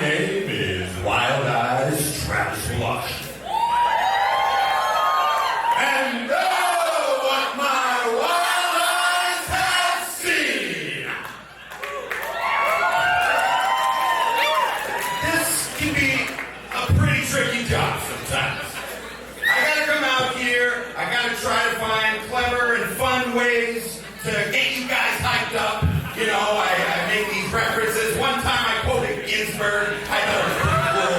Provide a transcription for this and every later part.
name is Wild Eyes Travis Lush. And oh, what my wild eyes have seen! This can be a pretty tricky job sometimes. I gotta come out here, I gotta try to find clever and fun ways to get you guys hyped up. You know, I make these references. One time I quoted Ginsberg. I thought it was pretty cool.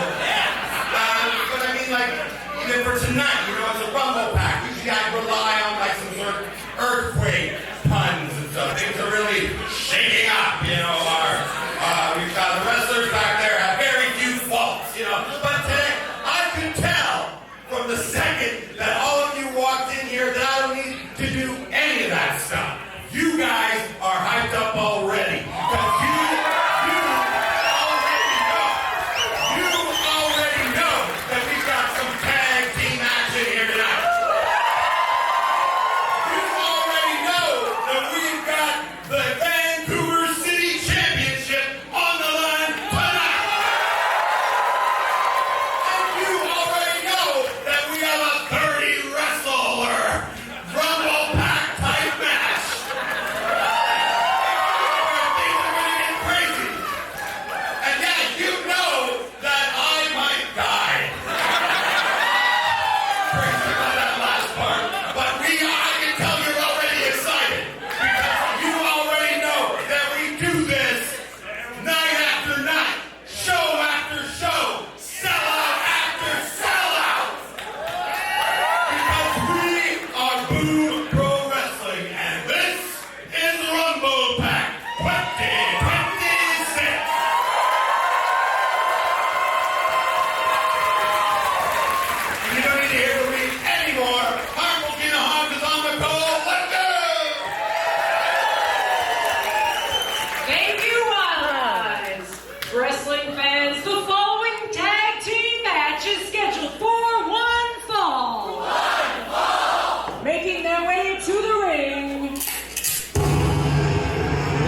But I mean, like, even for tonight, you know, it's a RumblePak. Usually I rely on, like, some sort of earthquake puns and stuff. Things are really shaking up, you know. We've got the wrestlers back there have very few faults, you know. But today, I could tell from the second that all of you walked in here that I don't need to do any of that stuff. You guys are hyped up already. Because you already know that we've got some tag team action here tonight. You already know that we've got the Vancouver City Championship on the line tonight. And you already know that we have a 30 wrestler RumblePak type match.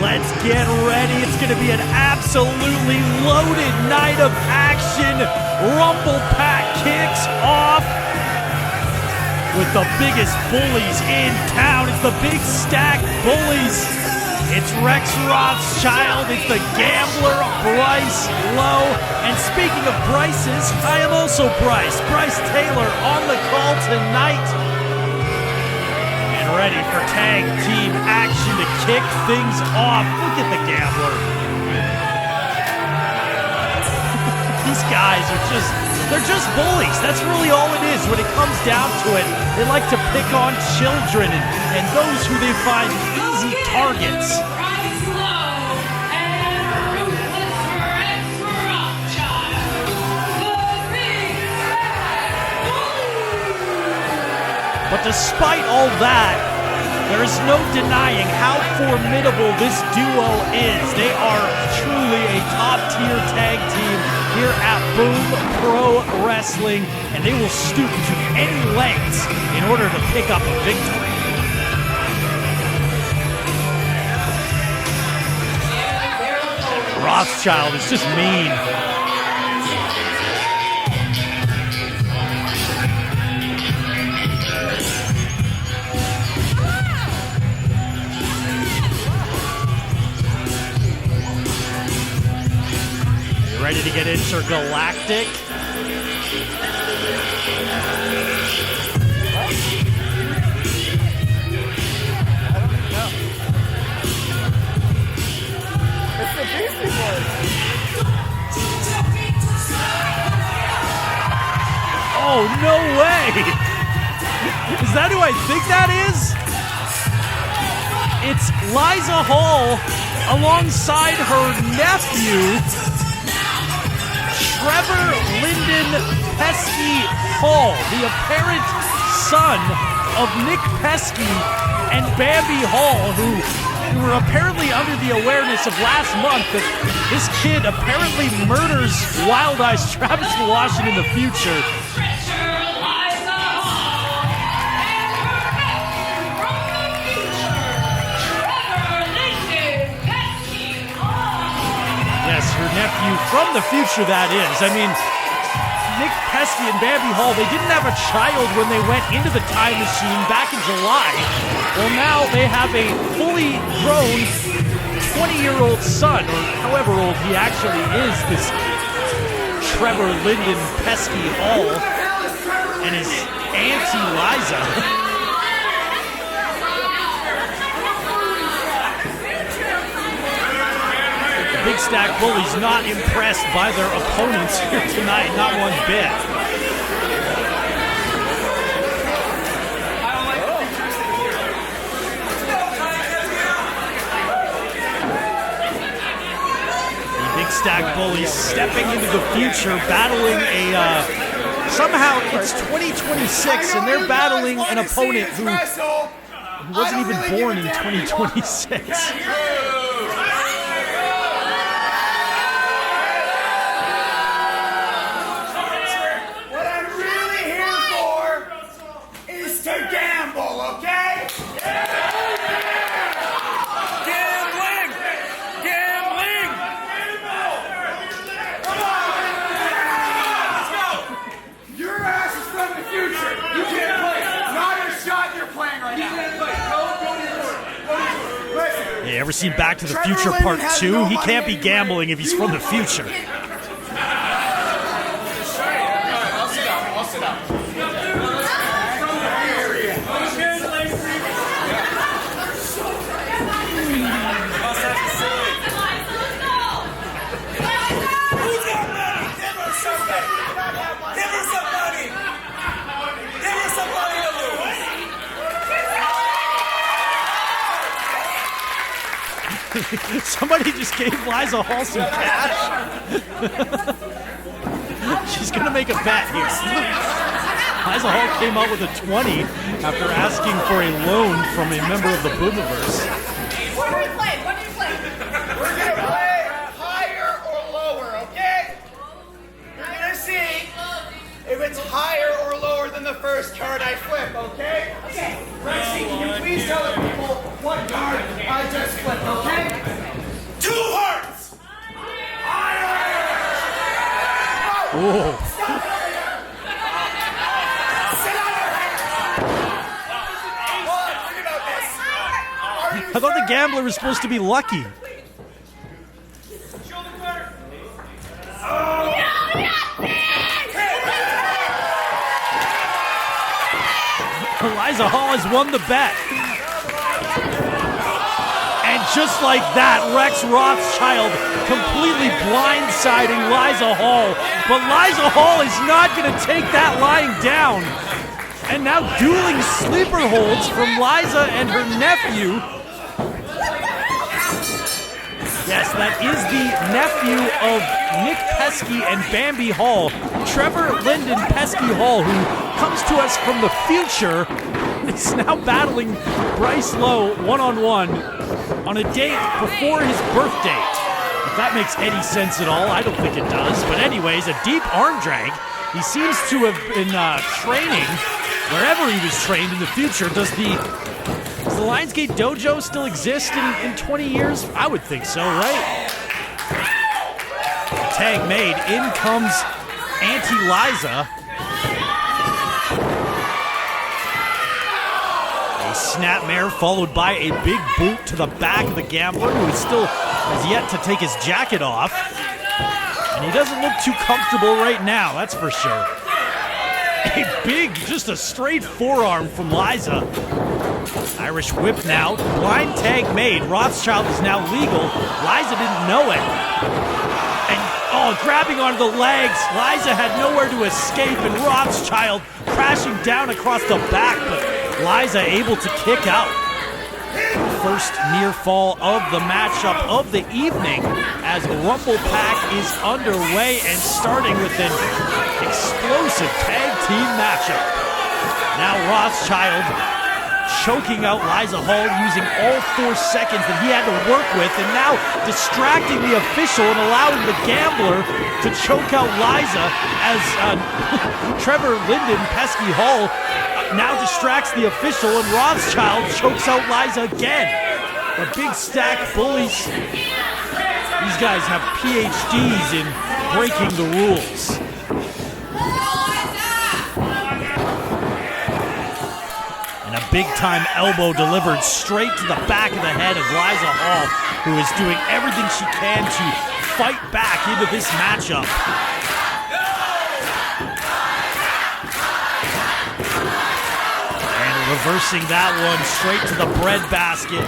Let's get ready. It's going to be an absolutely loaded night of action. RumblePak kicks off with the biggest bullies in town. It's the Big Stack Bullies. It's Rex Rothschild. It's the Gambler, Bryce Lowe. And speaking of Bryces, I am also Bryce Taylor on the call tonight. Ready for tag team action to kick things off. Look at the Gambler. These guys are they're just bullies. That's really all it is when it comes down to it. They like to pick on children and those who they find easy targets. But despite all that, there is no denying how formidable this duo is. They are truly a top-tier tag team here at Boom Pro Wrestling, and they will stoop to any lengths in order to pick up a victory. Rothschild is just mean. Ready to get intergalactic. It's the Beastie Boys. Oh, no way! Is that who I think that is? It's Liiza Hall alongside her nephew, Trevor Lyndon Pesky Hall, the apparent son of Nick Pesky and Bambi Hall, who were apparently under the awareness of last month that this kid apparently murders Wild Eyes Travis Washington in the future. Yes, her Nephew from the future, that is. I mean, Nick Pesky and Bambi Hall, they didn't have a child when they went into the time machine back in July. Well, now they have a fully grown 20-year-old son, or however old he actually is, this Trevor Lyndon Pesky Hall and his auntie Liiza. Big Stack Bullies not impressed by their opponents here tonight, not one bit. The Big Stack Bullies stepping into the future, battling a, somehow it's 2026 and they're battling an opponent who wasn't even born in 2026. Ever seen Back to the Future Part 2? He can't be gambling if he's from the future. Somebody just gave Liiza Hall some cash. She's going to make a bet here. Liiza Hall came out with a 20 after asking for a loan from a member of the Boomiverse. What are we playing? What are you playing? We're going to play higher or lower, okay? You're going to see if it's higher or lower than the first card I flip, okay? Okay. Rexy, can you please tell the people what card I just flipped, okay? 2 hearts! Whoa. I thought the gambler was supposed to be lucky. Liiza Hall has won the bet. And just like that, Rex Rothschild completely blindsiding Liiza Hall. But Liiza Hall is not going to take that lying down. And now dueling sleeper holds from Liiza and her nephew. Yes, that is the nephew of Nick Pesky and Bambi Hall, Trevor Lyndon Pesky Hall, who comes to us from the future. He's now battling Bryce Lowe one-on-one on a date before his birth date. If that makes any sense at all, I don't think it does. But anyways, a deep arm drag. He seems to have been training wherever he was trained in the future. Does the Lionsgate Dojo still exist in 20 years? I would think so, right? Tag made. In comes Auntie Liiza. A snapmare followed by a big boot to the back of the gambler, who still has yet to take his jacket off. And he doesn't look too comfortable right now, that's for sure. A big, just a straight forearm from Liiza. Irish whip now. Blind tag made. Rothschild is now legal. Liiza didn't know it. And, grabbing onto the legs. Liiza had nowhere to escape, and Rothschild crashing down across the back, but Liiza able to kick out. First near fall of the matchup of the evening as RumblePak is underway and starting with an explosive tag team matchup. Now Rothschild choking out Liiza Hall using all 4 seconds that he had to work with, and now distracting the official and allowing the gambler to choke out Liiza as Trevor Lyndon Pesky Hall now distracts the official, and Rothschild chokes out Liiza again. The Big Stack Bullies These guys have PhDs in breaking the rules. And a big-time elbow delivered straight to the back of the head of Liiza Hall, who is doing everything she can to fight back into this matchup. And reversing that one straight to the breadbasket.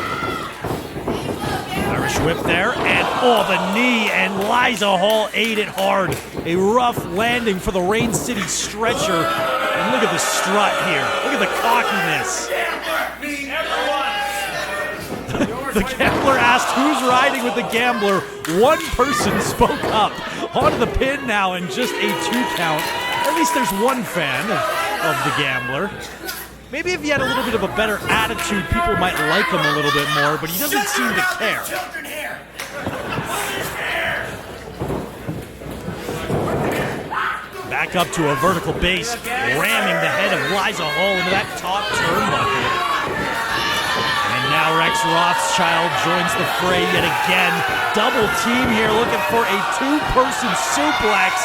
Irish whip there, and the knee, and Liiza Hall ate it hard. A rough landing for the Rain City stretcher. And look at the strut here. Look at the cockiness. The gambler asked who's riding with the gambler. One person spoke up. Onto the pin now, and just a 2 count. At least there's one fan of the gambler. Maybe if he had a little bit of a better attitude, people might like him a little bit more, but he doesn't seem to care. Back up to a vertical base, ramming the head of Liiza Hall into that top turnbuckle. And now Rex Rothschild joins the fray yet again. Double team here, looking for a 2-person suplex.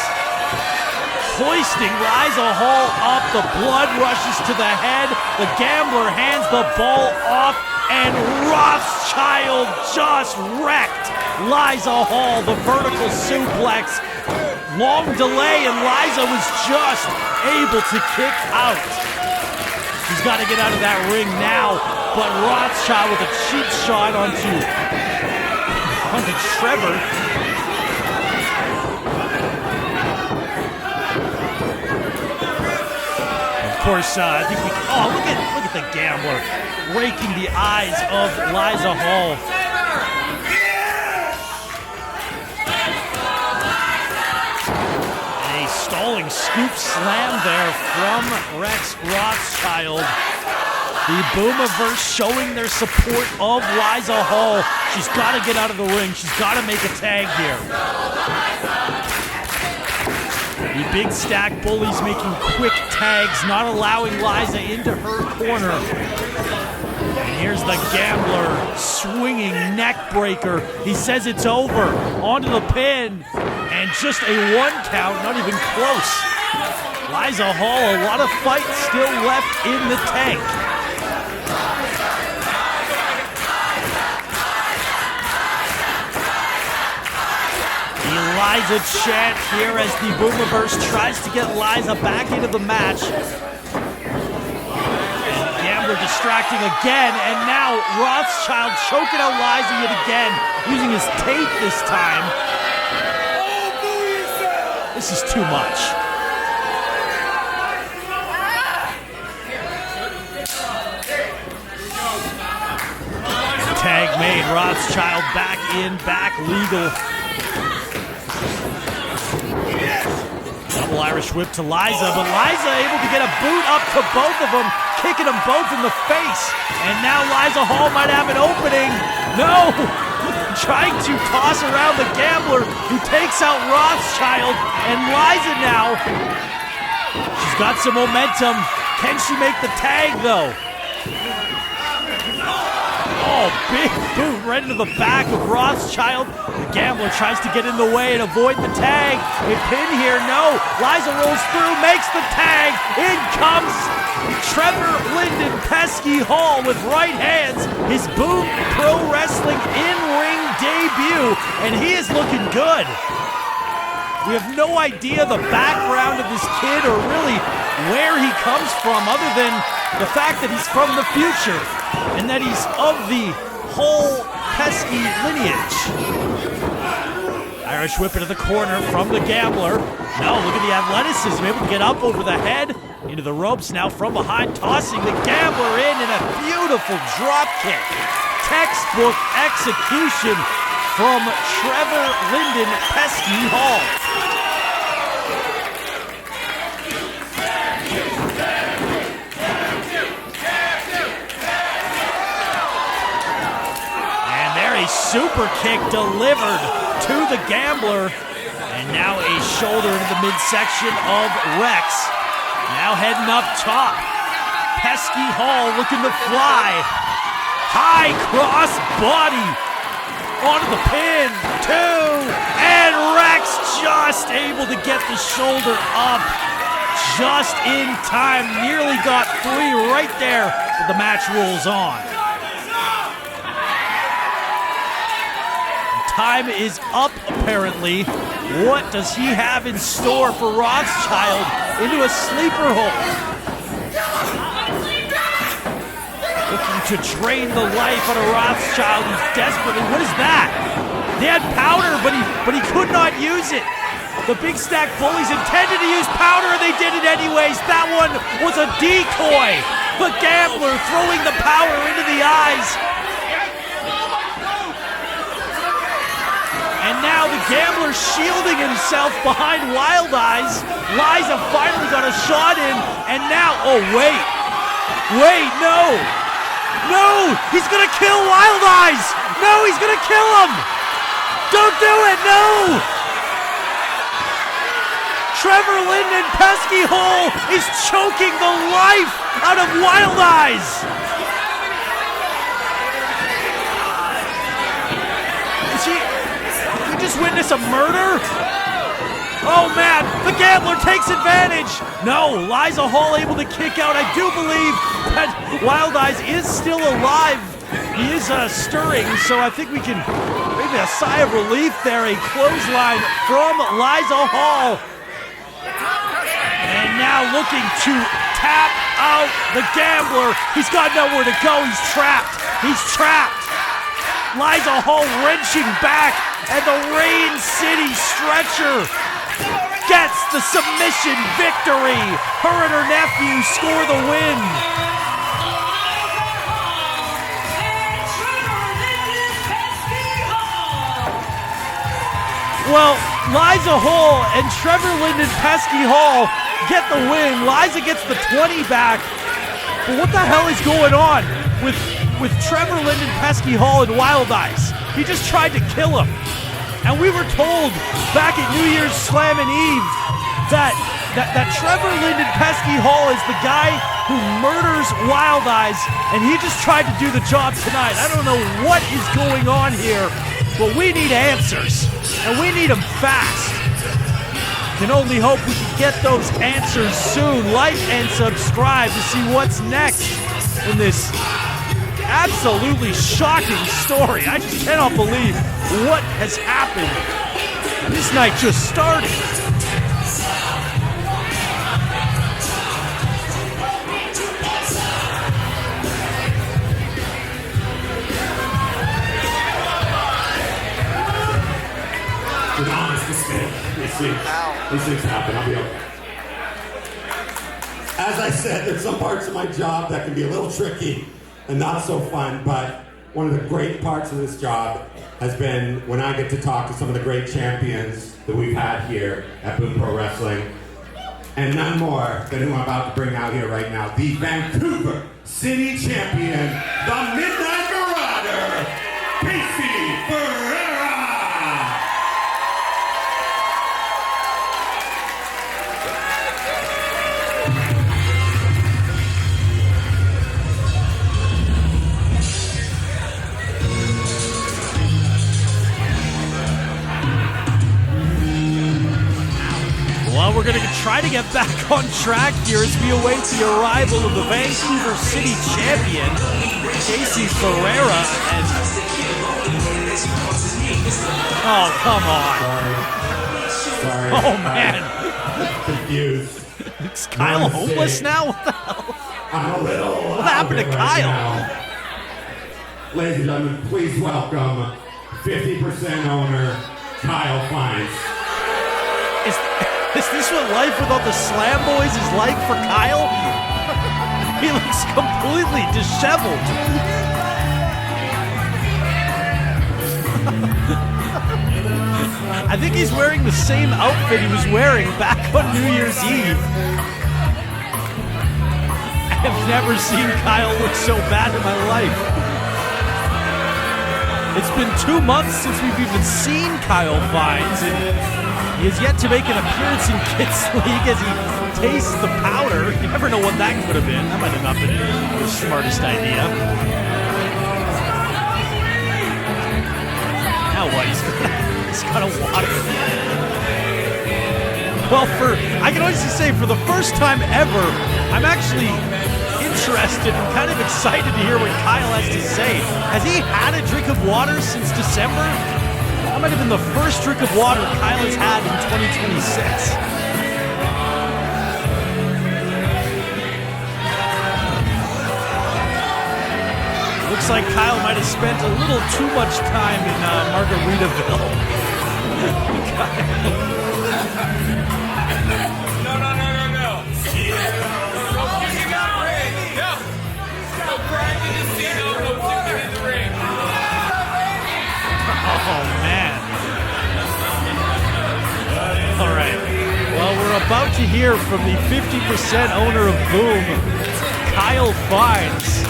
Hoisting Liiza Hall up, the blood rushes to the head, the gambler hands the ball off, and Rothschild just wrecked Liiza Hall, the vertical suplex. Long delay, and Liiza was just able to kick out. She's got to get out of that ring now, but Rothschild with a cheap shot onto Trevor. Of course, I think we. Oh, look at the gambler raking the eyes of Liiza Hall. And a stalling scoop slam there from Rex Rothschild. The Boomiverse showing their support of Liiza Hall. She's got to get out of the ring. She's got to make a tag here. The Big Stack Bullies making quick tags, not allowing Liiza into her corner. And here's the gambler, swinging neck breaker. He says it's over, onto the pin, and just a 1 count, not even close. Liiza Hall, a lot of fight still left in the tank. Liiza chant here as the Boomiverse tries to get Liiza back into the match. And Gambler distracting again, and now Rothschild choking out Liiza yet again, using his tape this time. This is too much. Tag made, Rothschild back in, back legal. Double Irish whip to Liiza, but Liiza able to get a boot up to both of them, kicking them both in the face. And now Liiza Hall might have an opening. No! Trying to toss around the gambler, who takes out Rothschild. And Liiza now, she's got some momentum. Can she make the tag though? Oh, big boot right into the back of Rothschild. The gambler tries to get in the way and avoid the tag. A pin here, no. Liiza rolls through, makes the tag. In comes Trevor Linden Pesky Hall with right hands. His Boom Pro Wrestling in-ring debut, and he is looking good. We have no idea the background of this kid or really where he comes from, other than the fact that he's from the future and that he's of the whole pesky lineage. Irish whip into the corner from the gambler. No, look at the athleticism, able to get up over the head, into the ropes now from behind, tossing the gambler in a beautiful drop kick. Textbook execution from Trevor Linden Pesky Hall. A super kick delivered to the gambler, and now a shoulder into the midsection of Rex. Now heading up top, Pesky Hall looking to fly. High cross body. onto the pin, 2, and Rex just able to get the shoulder up just in time. Nearly got 3 right there, but the match rolls on. Time is up, apparently. What does he have in store for Rothschild into a sleeper hold? Looking to drain the life out of Rothschild, who's desperately. What is that? They had powder, but he could not use it. The Big Stack Bullies intended to use powder, and they did it anyways. That one was a decoy. The Gambler throwing the power into the eyes. And now the Gambler shielding himself behind Wild Eyes. Liiza finally got a shot in, and now, oh wait, no! No! He's gonna kill Wild Eyes! No, he's gonna kill him! Don't do it, no! Trevor Linden Pesky Hole is choking the life out of Wild Eyes! Did we just witness a murder? Oh man, the Gambler takes advantage. No, Liiza Hall able to kick out. I do believe that Wild Eyes is still alive. He is stirring, so I think we can maybe a sigh of relief there. A clothesline from Liiza Hall. And now looking to tap out the Gambler. He's got nowhere to go. He's trapped. Liiza Hall wrenching back, and the Rain City Stretcher gets the submission victory. Her and her nephew score the win. Well, Liiza Hall and Trevor Linden Pesky Hall get the win. Liiza gets the 20 back. But what the hell is going on with Trevor Linden Pesky Hall and Wild Eyes? He just tried to kill him. And we were told back at New Year's Slam and Eve that Trevor Linden Pesky Hall is the guy who murders Wild Eyes, and he just tried to do the job tonight. I don't know what is going on here, but we need answers, and we need them fast. Can only hope we can get those answers soon. Like and subscribe to see what's next in this absolutely shocking story. I just cannot believe what has happened. This night just started. With honest mistake. These things happen. I'll be okay. As I said, there's some parts of my job that can be a little tricky and not so fun, but one of the great parts of this job has been when I get to talk to some of the great champions that we've had here at Boom Pro Wrestling. And none more than who I'm about to bring out here right now, the Vancouver City Champion, the Midnight Marauder, Casey Ferreira. Well, we're going to try to get back on track here as we await the arrival of the Vancouver City Champion, Casey Ferreira, and... Oh, come on. Sorry. Oh, man. Confused. Is Kyle homeless now? What the hell? I'm a little... What happened to Kyle? Now. Ladies and gentlemen, please welcome 50% owner, Kyle Fines. Is this what life without the Slam Boys is like for Kyle? He looks completely disheveled. I think he's wearing the same outfit he was wearing back on New Year's Eve. I have never seen Kyle look so bad in my life. It's been 2 months since we've even seen Kyle Fines, and he has yet to make an appearance in Kids League as he tastes the powder. You never know what that could have been. That might have not been the smartest idea. Now what? He's got a water. Well, I can honestly say for the first time ever, I'm actually interested and kind of excited to hear what Kyle has to say. Has he had a drink of water since December? That might have been the first drink of water Kyle has had in 2026. Looks like Kyle might have spent a little too much time in Margaritaville. No. You got ring. No. No crying in the casino, no tipping in the ring. Oh, man. All right. Well, we're about to hear from the 50% owner of Boom, Kyle Fines.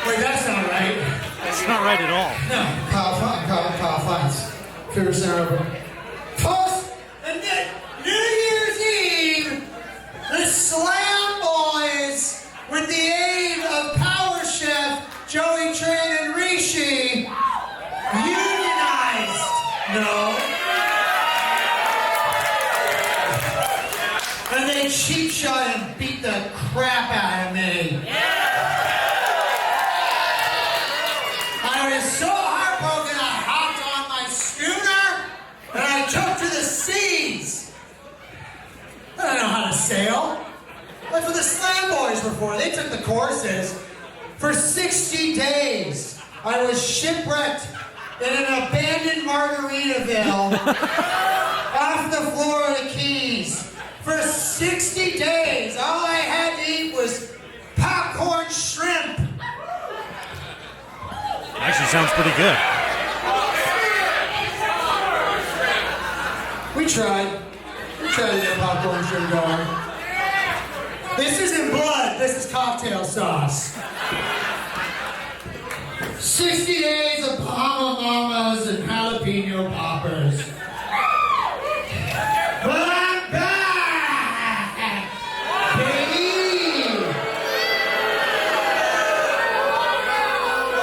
Wait, that's not right. That's not right at all. No, Kyle Fines. Favorite center. Post and New Year's Eve, the Slam Boys, with the aid of Power Chef Joey Tran and Rishi, unionized. No. And they cheap shot and beat the crap out of me. I was so heartbroken I hopped on my schooner and I took to the seas. I don't know how to sail. That's what the Slam Boys were for. They took the courses. For 60 days, I was shipwrecked in an abandoned Margaritaville off the Florida Keys. For 60 days, all I had to eat was popcorn shrimp. Actually sounds pretty good. We tried to get popcorn shrimp going. This isn't blood, this is cocktail sauce. 60 days of Bahama Mamas and jalapeno poppers. But I'm back, baby!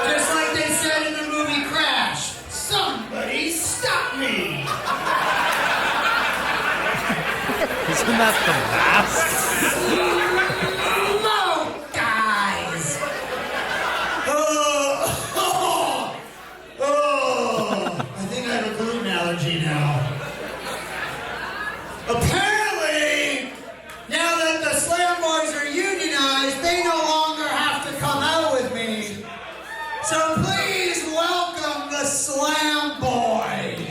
Just like they said in the movie Crash, somebody stop me! Isn't that the mask? No, guys! I think I have a gluten allergy now. Apparently, now that the Slam Boys are unionized, they no longer have to come out with me. So please welcome the Slam Boys.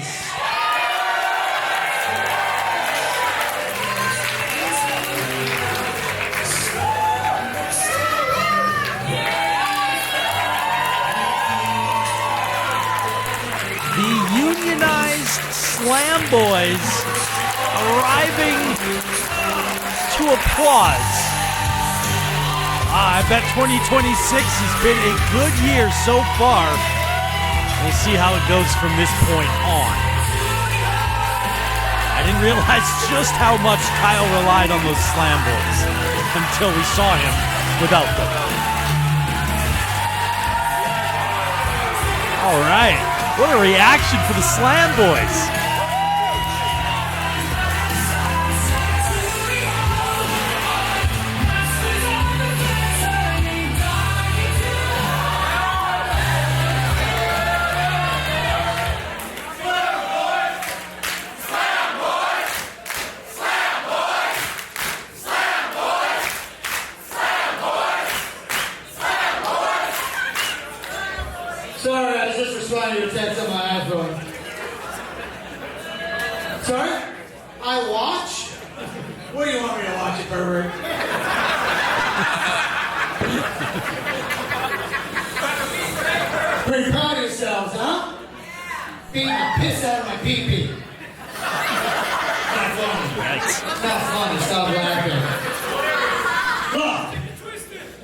The unionized Slam Boys arriving to applause. I bet 2026 has been a good year so far. We'll see how it goes from this point on. I didn't realize just how much Kyle relied on those Slam Boys until we saw him without them. All right. What a reaction for the Slam Boys. Sorry, I was just responding to a text on my iPhone. Sorry? I watch? What do you want me to watch, it, pervert? beating the piss out of my pee-pee. Not funny. Yikes. Not funny. Stop laughing. Look,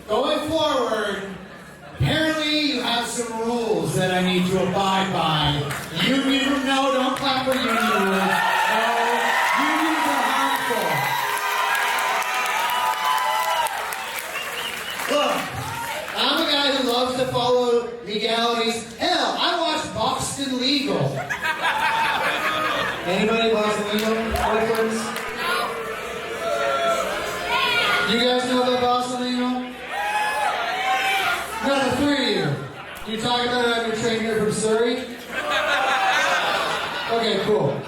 going forward, apparently you have some rules that I need to abide by. Union, no, don't clap for union rules. No, unions are harmful. Look, I'm a guy who loves to follow legalities. Hell, I watched Boston Legal. Anybody Boston Legal? Reference? You guys know about Boston Legal? No, the three of you. You talking about it on your train here from Surrey? Okay, cool.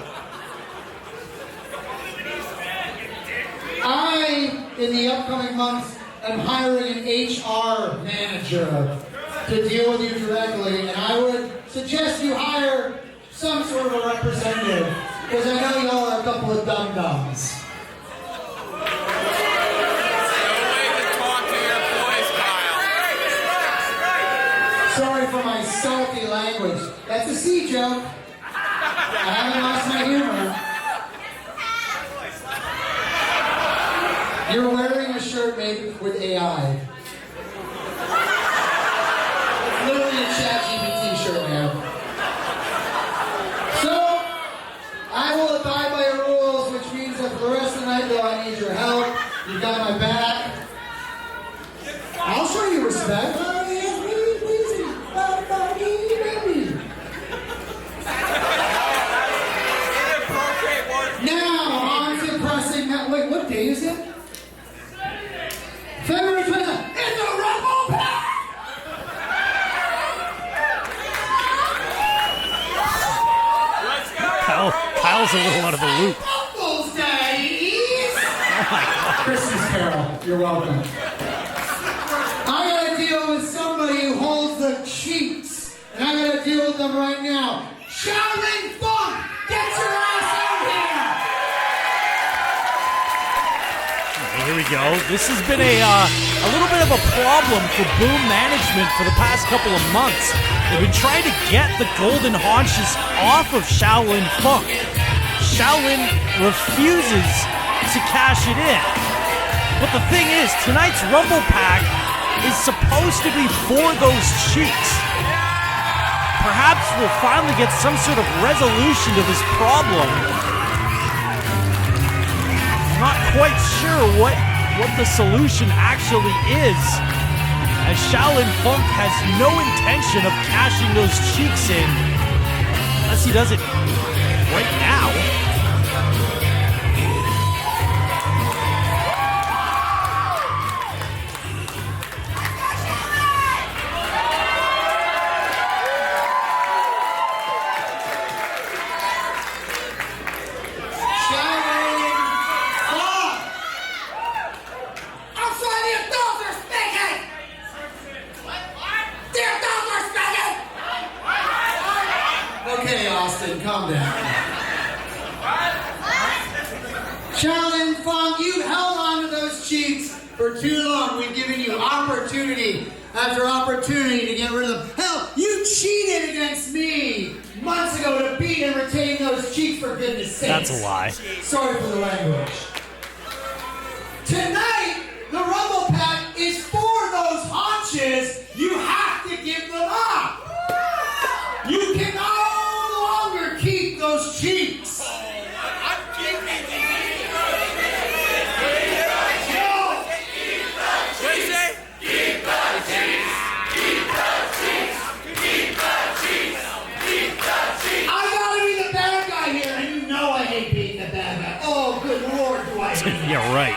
In the upcoming months, I'm hiring an HR manager to deal with you directly, and I would suggest you hire some sort of a representative, because I know y'all are a couple of dum-dums. Sorry for my salty language. That's a C joke. I haven't lost my humor. You're wearing a shirt made with AI. It's literally a ChatGPT shirt, man. So, I will abide by your rules, which means that for the rest of the night, though, I need your help. You got my back. I'll show you respect. Now, on to pressing that. Wait, what day is it? February 20th. It's a RumblePak! Kyle's a little out of the loop. Uncle's days! Oh my God. Christmas Carol, you're welcome. I gotta deal with somebody who holds the cheats, and I gotta deal with them right now. Shaolin Funk, get your ass out here! Here we go. This has been a little bit of a problem for Boom Management for the past couple of months. They've been trying to get the Golden Haunches off of Shaolin Funk. Shaolin refuses to cash it in. But the thing is, tonight's RumblePak is supposed to be for those cheeks. Perhaps we'll finally get some sort of resolution to this problem. I'm not quite sure what the solution actually is, as Shaolin Funk has no intention of cashing those cheeks in, unless he does it right now. Calm down. Shaolin Funk, you held on to those cheeks for too long. We've given you opportunity after opportunity to get rid of them. Hell, you cheated against me months ago to beat and retain those cheeks, for goodness sakes. That's a lie. Sorry for the language. Tonight, the RumblePak is for those haunches. You have to give them up. You cannot keep those cheeks. I'm keeping these. What do you say? Keep the cheeks. Keep the cheeks. Keep the cheeks. Keep the cheeks. I gotta be the bad guy here, and you know I hate being the bad guy. Oh, good Lord, do I hate it. Yeah, right.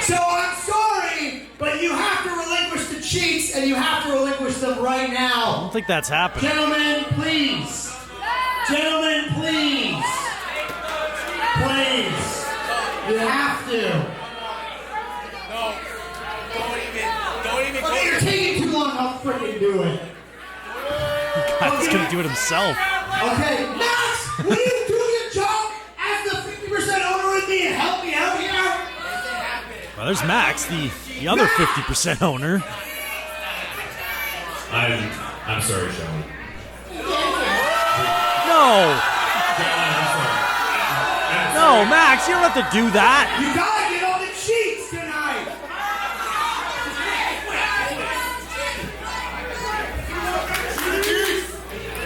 So I'm sorry, but you have to relinquish the cheeks, and you have to relinquish them right I now. don't think that's happening. Gentlemen, please. Gentlemen, please. Please. You have to. No. Don't even Okay, you're taking too long. I'll freaking do it. He's gonna do it himself. Okay, Max, will you do your job as the 50% owner with me and help me out here? Well, there's Max, the other 50% owner. I'm sorry, Sean. No! No, Max, you don't have to do that. You gotta get all the cheats tonight.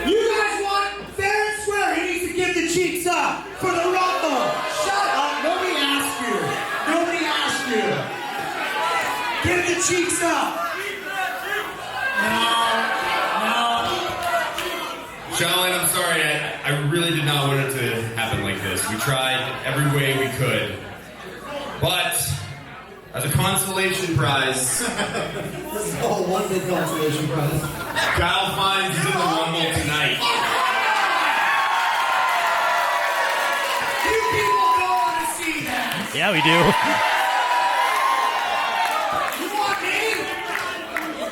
You guys want fair and square? He needs to give the cheeks up for the Rumble. Shut up. Nobody asked you. Nobody asked you. Give the cheeks up. Shaolin, I'm sorry. I really did not want it to happen like this. We tried every way we could. But, as a consolation prize, This is all one big consolation prize. Kyle Fines is in the Rumble tonight. You people don't want to see that. Yeah, we do. You want me?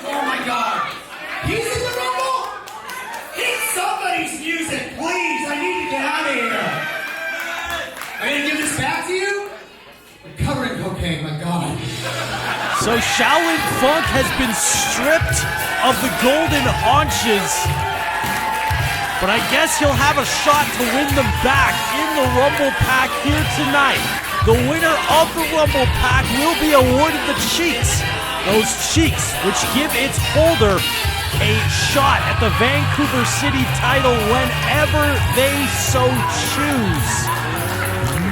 Oh my God. He's in the Rumble? Hit somebody's music, please. I need to get out of here. I'm going to give this back to you? You're covering cocaine, my God. So Shaolin Funk has been stripped of the Golden Haunches. But I guess he'll have a shot to win them back in the RumblePak here tonight. The winner of the RumblePak will be awarded the cheeks. Those cheeks, which give its holder a shot at the Vancouver City title whenever they so choose.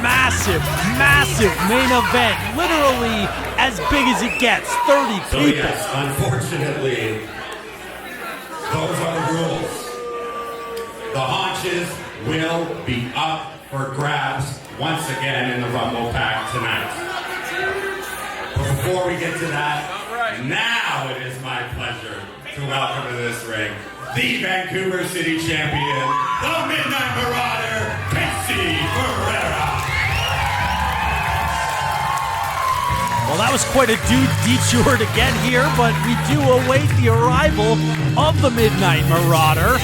Massive, massive main event. Literally as big as it gets. 30 So people. yes, unfortunately, those are the rules. The haunches will be up for grabs once again in the RumblePak tonight. But before we get to that, now it is my pleasure to welcome to this ring the Vancouver City Champion, the Midnight Marauder, Casey Ferreira. Well, that was quite a detour to get here, but we do await the arrival of the Midnight Marauder.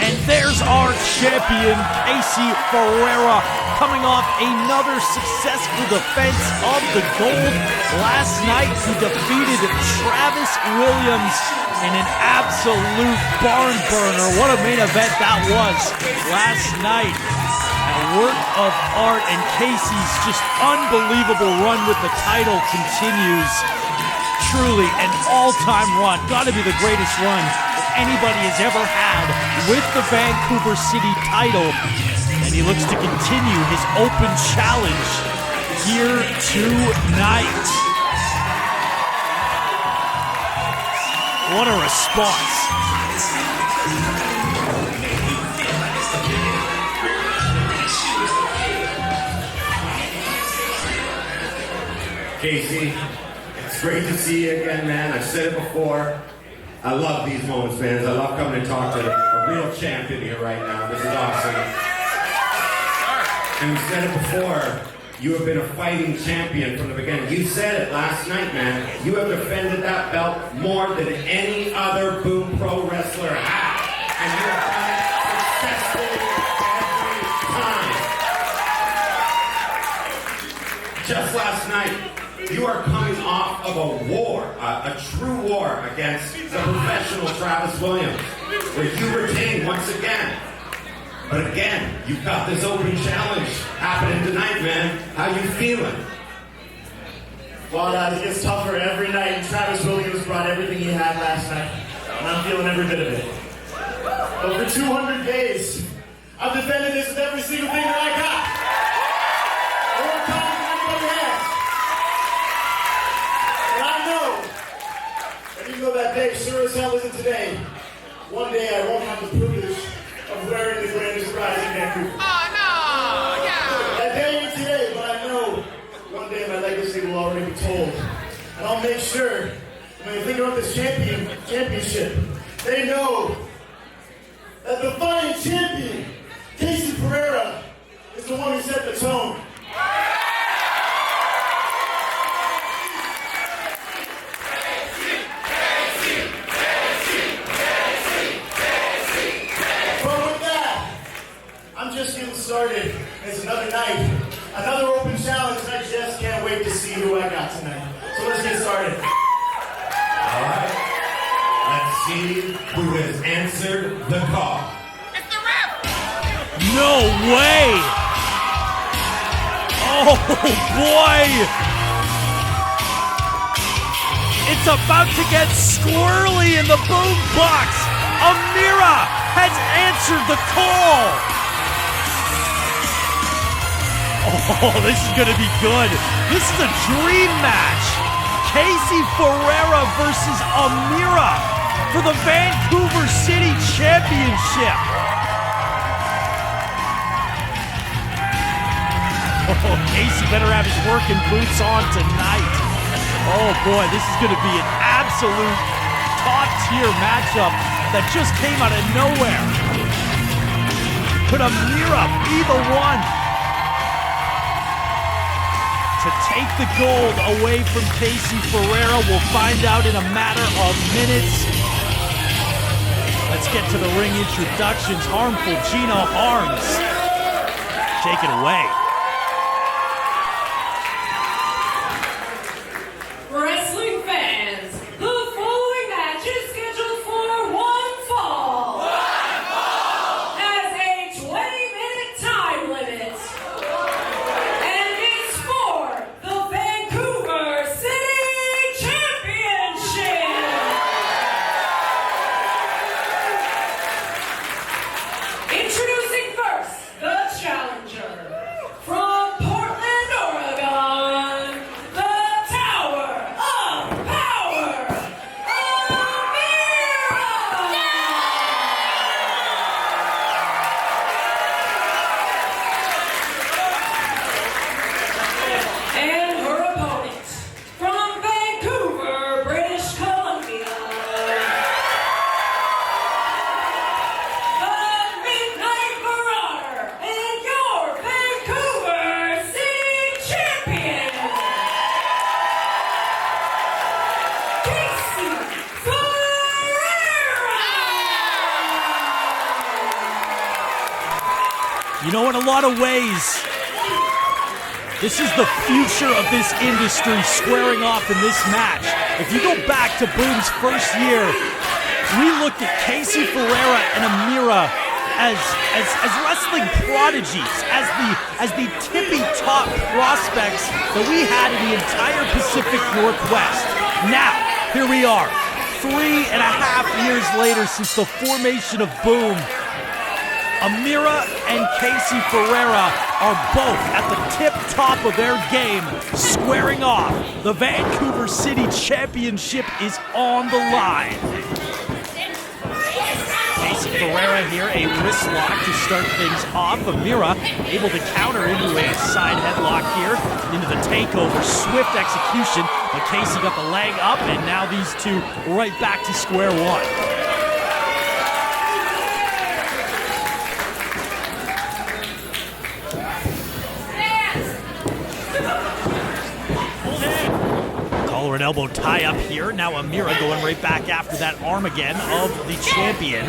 And there's our champion, Casey Ferreira, coming off another successful defense of the gold. Last night, he defeated Travis Williams in an absolute barn burner. What a main event that was last night. A work of art, and Casey's just unbelievable run with the title continues. Truly an all-time run. Gotta be the greatest run anybody has ever had with the Vancouver City title. And he looks to continue his open challenge here tonight. What a response. Casey, it's great to see you again, man. I've said it before. I love these moments, man. I love coming to talk to a real champion here right now. This is awesome. And we said it before. You have been a fighting champion from the beginning. You said it last night, man. You have defended that belt more than any other Boom Pro wrestler has. And you have done it successfully every time. Just last night, you are coming off of a war, a true war against the professional Travis Williams, where you retained once again. But again, you've got this open challenge happening tonight, man. How you feeling? Well, it gets tougher every night, and Travis Williams brought everything he had last night, and I'm feeling every bit of it. But for 200 days, I've defended this with every single thing that I got. More time than anybody has. And I know that even though that day sure as hell isn't today, one day I won't have the privilege of wearing the grandest prize in Vancouver. Oh, no! Yeah! That day ain't today, but I know one day my legacy will already be told. And I'll make sure, when they think about this championship, they know that the fighting champion, Casey Ferreira, is the one who set the tone. Just getting started. It's another night, another open challenge, and I just can't wait to see who I got tonight. So let's get started. All right. Let's see who has answered the call. No way! Oh boy! It's about to get squirrely in the boombox. Amira has answered the call. Oh, this is gonna be good. This is a dream match. Casey Ferreira versus Amira for the Vancouver City Championship. Oh, Casey better have his working boots on tonight. Oh boy, this is gonna be an absolute top-tier matchup that just came out of nowhere. Could Amira be the one to take the gold away from Casey Ferreira? We'll find out in a matter of minutes. Let's get to the ring introductions. Harmful Gino Harms. Take it away. Wrestling fans, the following match is scheduled for one fall. Has a 20-minute time limit. And it's for the Vancouver City Championship. Introducing first, the challenger. From Portland, Oregon, the Tower of Power, Amira! And her opponent, from Vancouver, British Columbia, the Midnight Marauder and your Vancouver City Champion, Casey Ferreira! You know, in a lot of ways, this is the future of this industry squaring off in this match. If you go back to Boom's first year, we looked at Casey Ferreira and Amira as wrestling prodigies, as the tippy top prospects that we had in the entire Pacific Northwest. Now, here we are, 3.5 years later since the formation of Boom. Amira and Casey Ferreira are both at the tip-top of their game, squaring off. The Vancouver City Championship is on the line. Casey Ferreira here, a wrist lock to start things off. Amira able to counter into a side headlock here, into the takeover. Swift execution, but Casey got the leg up, and now these two right back to square one. Collar and elbow tie up here. Now Amira going right back after that arm again of the champion.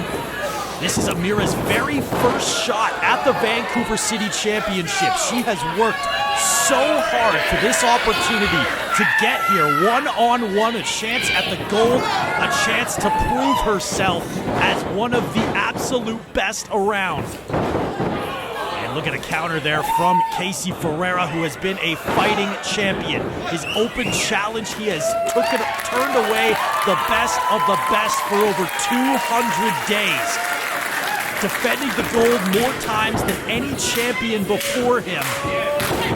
This is Amira's very first shot at the Vancouver City Championship. She has worked so hard for this opportunity to get here one-on-one, a chance at the gold, a chance to prove herself as one of the absolute best around. Look at a counter there from Casey Ferreira, who has been a fighting champion. His open challenge, he has turned away the best of the best for over 200 days. Defending the gold more times than any champion before him.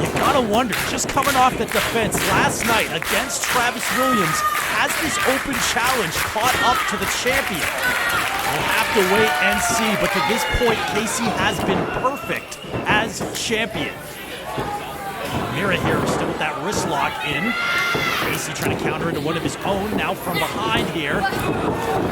You gotta wonder, just coming off the defense last night against Travis Williams, has this open challenge caught up to the champion? We'll have to wait and see, but to this point, Casey has been perfect as champion. Amira here still with that wrist lock in. Casey trying to counter into one of his own, now from behind here.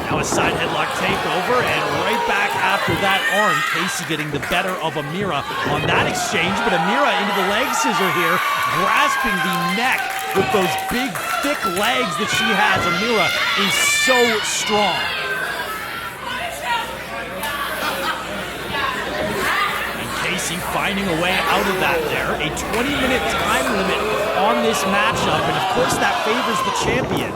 Now a side headlock takeover, and right back after that arm, Casey getting the better of Amira on that exchange, but Amira into the leg scissor here, grasping the neck with those big, thick legs that she has. Amira is so strong. Casey finding a way out of that there. A 20-minute time limit on this matchup, and of course that favors the champion.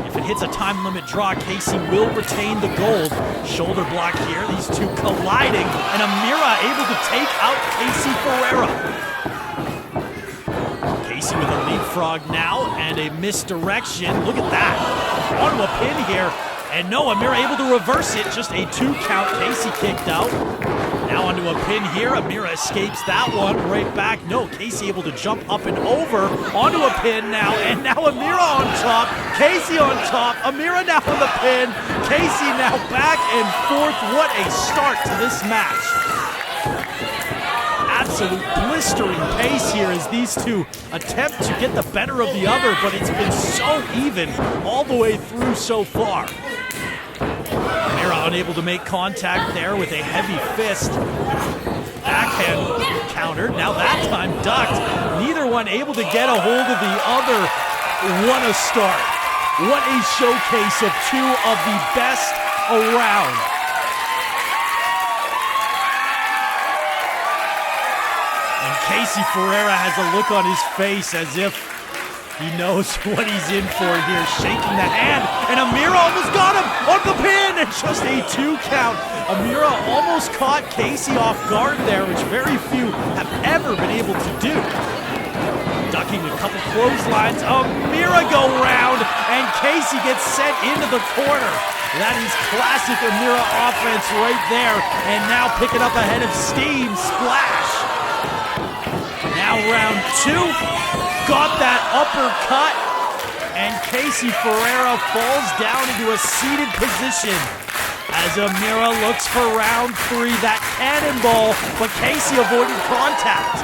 If it hits a time limit draw, Casey will retain the gold. Shoulder block here, these two colliding, and Amira able to take out Casey Ferreira. Casey with a leapfrog now and a misdirection. Look at that. Onto a pin here. And no, Amira able to reverse it. Just a 2 count. Casey kicked out. Now onto a pin here. Amira escapes that one. Right back. No, Casey able to jump up and over. Onto a pin now. And now Amira on top. Casey on top. Amira now on the pin. Casey now back and forth. What a start to this match. Absolute blistering pace here as these two attempt to get the better of the other, but it's been so even all the way through so far. Amira unable to make contact there with a heavy fist. Backhand countered, now that time ducked. Neither one able to get a hold of the other. What a start. What a showcase of two of the best around. And Casey Ferreira has a look on his face as if he knows what he's in for here, shaking the hand, and Amira almost got him on the pin, and just a 2 count. Amira almost caught Casey off guard there, which very few have ever been able to do. Ducking a couple clotheslines, Amira go round, and Casey gets sent into the corner. That is classic Amira offense right there, and now picking up a head of steam, splash. Now round 2, got that uppercut, and Casey Ferreira falls down into a seated position as Amira looks for round 3, that cannonball, but Casey avoided contact.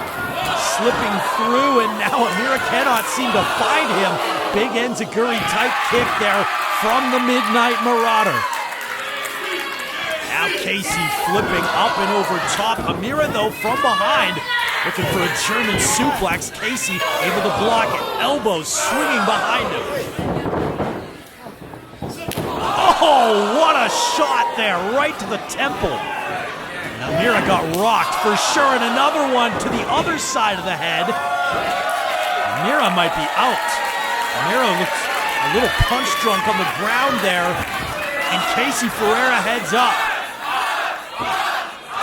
Slipping through, and now Amira cannot seem to find him. Big enziguri type kick there from the Midnight Marauder. Now Casey flipping up and over top. Amira, though, from behind, looking for a German suplex. Casey able to block it. Elbows swinging behind him. Oh, what a shot there, right to the temple. And Amira got rocked for sure, and another one to the other side of the head. Amira might be out. Amira looks a little punch drunk on the ground there, and Casey Ferreira heads up.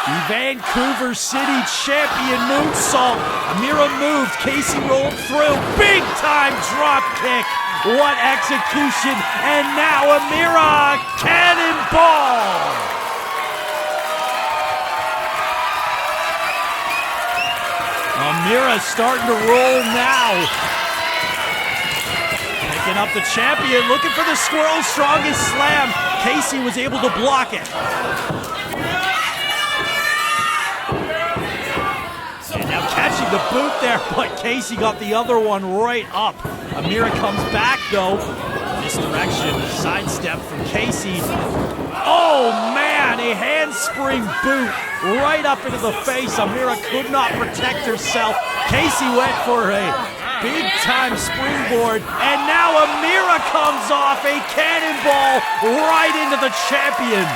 The Vancouver City Champion moonsault. Amira moved, Casey rolled through, big time drop kick. What execution, and now Amira, cannonball. Amira starting to roll now. Picking up the champion, looking for the squirrel's strongest slam. Casey was able to block it. And now catching the boot there, but Casey got the other one right up. Amira comes back though. Misdirection, sidestep from Casey. Oh man, a handspring boot right up into the face. Amira could not protect herself. Casey went for a big time springboard, and now Amira comes off a cannonball right into the champion.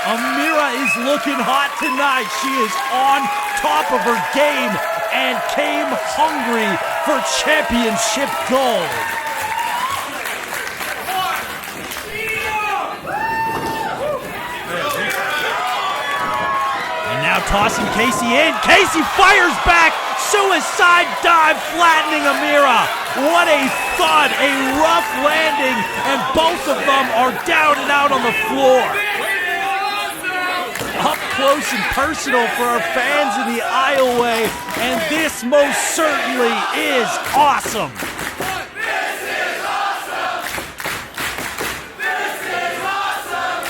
Amira is looking hot tonight. She is on top of her game and came hungry for championship gold. And now tossing Casey in. Casey fires back. Suicide dive, flattening Amira. What a thud, a rough landing, and both of them are down and out on the floor. Up close and personal for our fans in the aisleway, and this most certainly is awesome. This is awesome! This is awesome!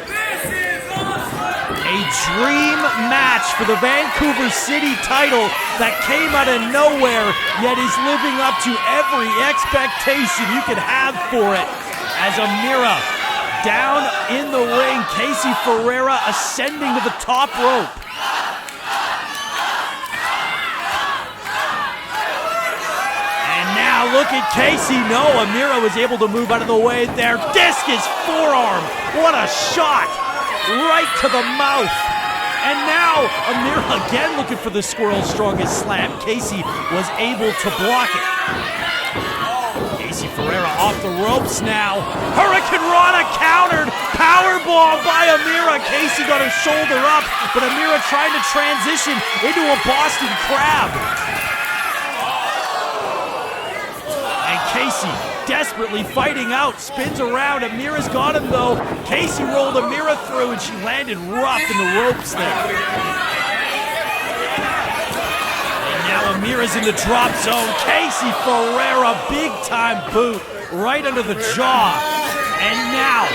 This is awesome! A dream match for the Vancouver City title that came out of nowhere, yet is living up to every expectation you could have for it. As Amira down in the ring, Casey Ferreira ascending to the top rope. And now look at Casey. No, Amira was able to move out of the way there. Discus forearm. What a shot. Right to the mouth. And now Amira again looking for the squirrel's strongest slam. Casey was able to block it. Casey Ferreira off the ropes now. Hurricane Rana countered. Powerbomb by Amira. Casey got her shoulder up, but Amira trying to transition into a Boston Crab. Casey desperately fighting out, spins around. Amira's got him though. Casey rolled Amira through and she landed rough in the ropes there. And now Amira's in the drop zone. Casey Ferreira, big time boot right under the jaw. And now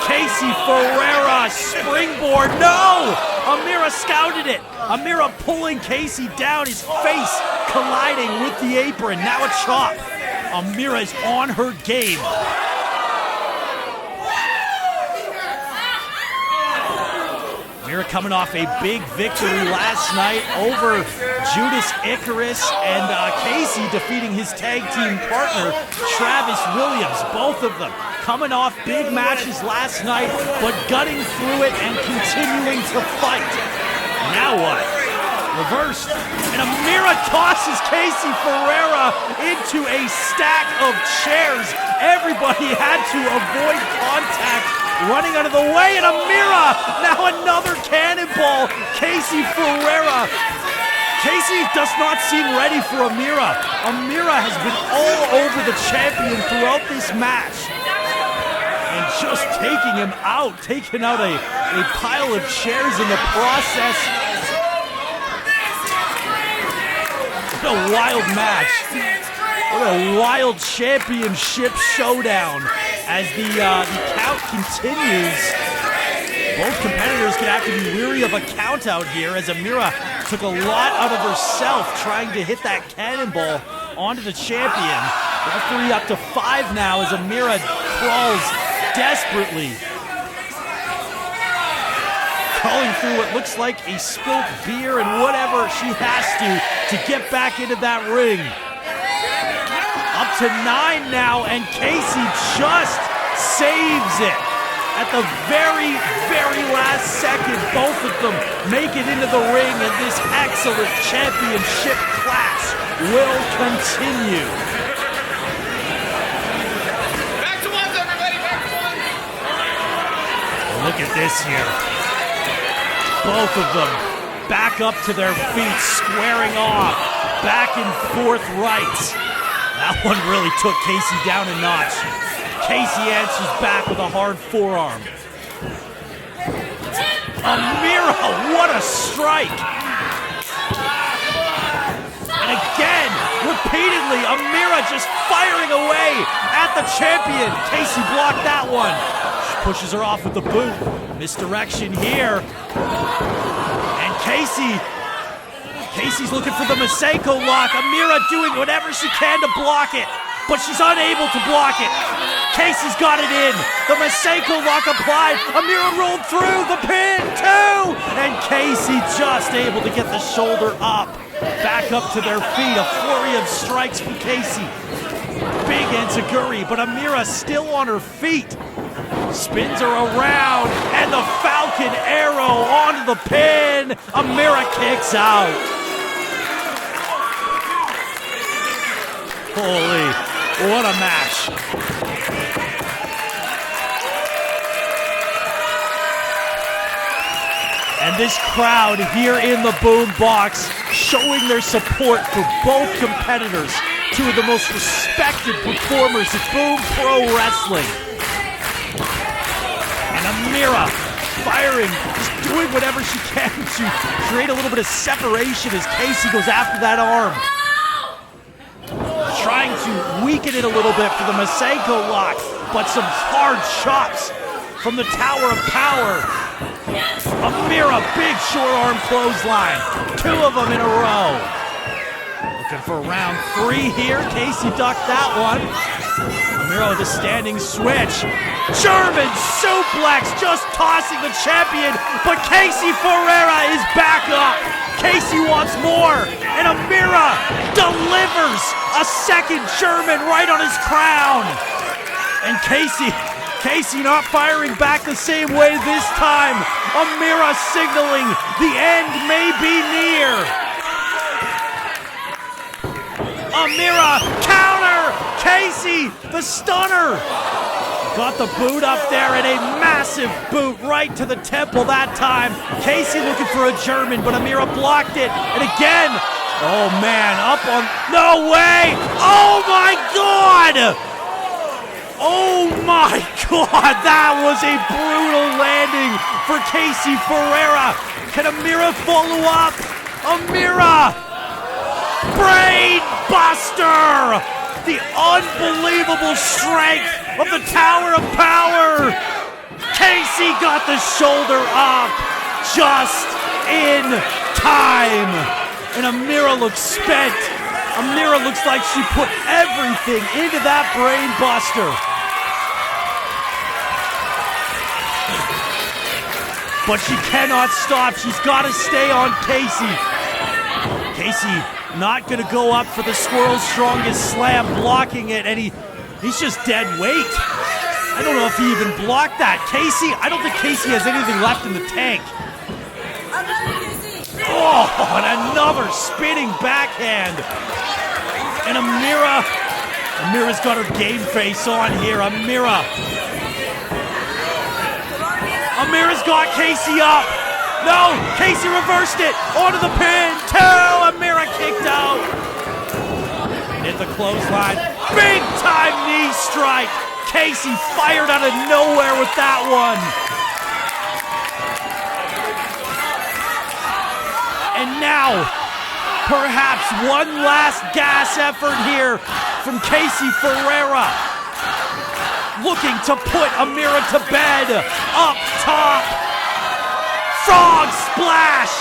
Casey Ferreira, springboard, no! Amira scouted it. Amira pulling Casey down, his face colliding with the apron. Now a chop. Amira's on her game. Amira coming off a big victory last night over Judas Icarus, and Casey defeating his tag team partner, Travis Williams. Both of them coming off big matches last night, but gutting through it and continuing to fight. Now what? Reversed. And Amira tosses Casey Ferreira into a stack of chairs. Everybody had to avoid contact, running out of the way, and Amira, now another cannonball. Casey Ferreira. Casey does not seem ready for Amira. Amira has been all over the champion throughout this match. And just taking him out, taking out a pile of chairs in the process. What a wild match. What a wild championship showdown. As the count continues, both competitors could have to be weary of a count out here, as Amira took a lot out of herself trying to hit that cannonball onto the champion. Referee up to 5 now as Amira crawls desperately, crawling through what looks like a spilt beer and whatever she has to get back into that ring. Up to 9 now, and Casey just saves it. At the very, very last second, both of them make it into the ring, and this excellent championship clash will continue. Back to ones, everybody, back to ones. Look at this here. Both of them back up to their feet, squaring off, back and forth rights. That one really took Casey down a notch. Casey answers back with a hard forearm. Amira, what a strike! And again, repeatedly, Amira just firing away at the champion. Casey blocked that one. She pushes her off with the boot. Misdirection here. And Casey's looking for the Masenko lock. Amira doing whatever she can to block it, but she's unable to block it. Casey's got it in. The Masenko lock applied. Amira rolled through the pin too. And Casey just able to get the shoulder up. Back up to their feet. A flurry of strikes from Casey. Big enziguri, but Amira still on her feet. Spins her around, and the Falcon Arrow onto the pin. Amira kicks out. Holy, what a match. And this crowd here in the boom box showing their support for both competitors. Two of the most respected performers of Boom Pro Wrestling. And Amira firing, just doing whatever she can to create a little bit of separation as Casey goes after that arm. Trying to weaken it a little bit for the Masenko lock, but some hard chops from the Tower of Power. Amira, big short arm clothesline. 2 of them in a row. Looking for round 3 here. Casey ducked that one. Amira with a standing switch. German suplex, just tossing the champion, but Casey Ferreira is back up. Casey wants more, and Amira delivers a second German right on his crown. And Casey not firing back the same way this time. Amira signaling the end may be near. Amira, counter! Casey, the stunner! Got the boot up there, and a massive boot right to the temple that time. Casey looking for a German, but Amira blocked it. And again, Oh man, up on, no way! Oh my God! Oh my God, that was a brutal landing for Casey Ferreira. Can Amira follow up? Amira! Brain buster! The unbelievable strength of the Tower of Power. Casey got the shoulder up just in time. And Amira looks spent. Amira looks like she put everything into that brain buster. But she cannot stop. She's got to stay on Casey. Casey not going to go up for the Squirrel's Strongest Slam, blocking it, and he's just dead weight. I don't know if he even blocked that. Casey, I don't think Casey has anything left in the tank. Oh, and another spinning backhand. And Amira's got her game face on here. Amira's got Casey up. No, Casey reversed it. Onto the pin. Amira kicked out. And hit the clothesline. Big time knee strike. Casey fired out of nowhere with that one. And now, perhaps one last gas effort here from Casey Ferreira. Looking to put Amira to bed. Up top. Frog splash.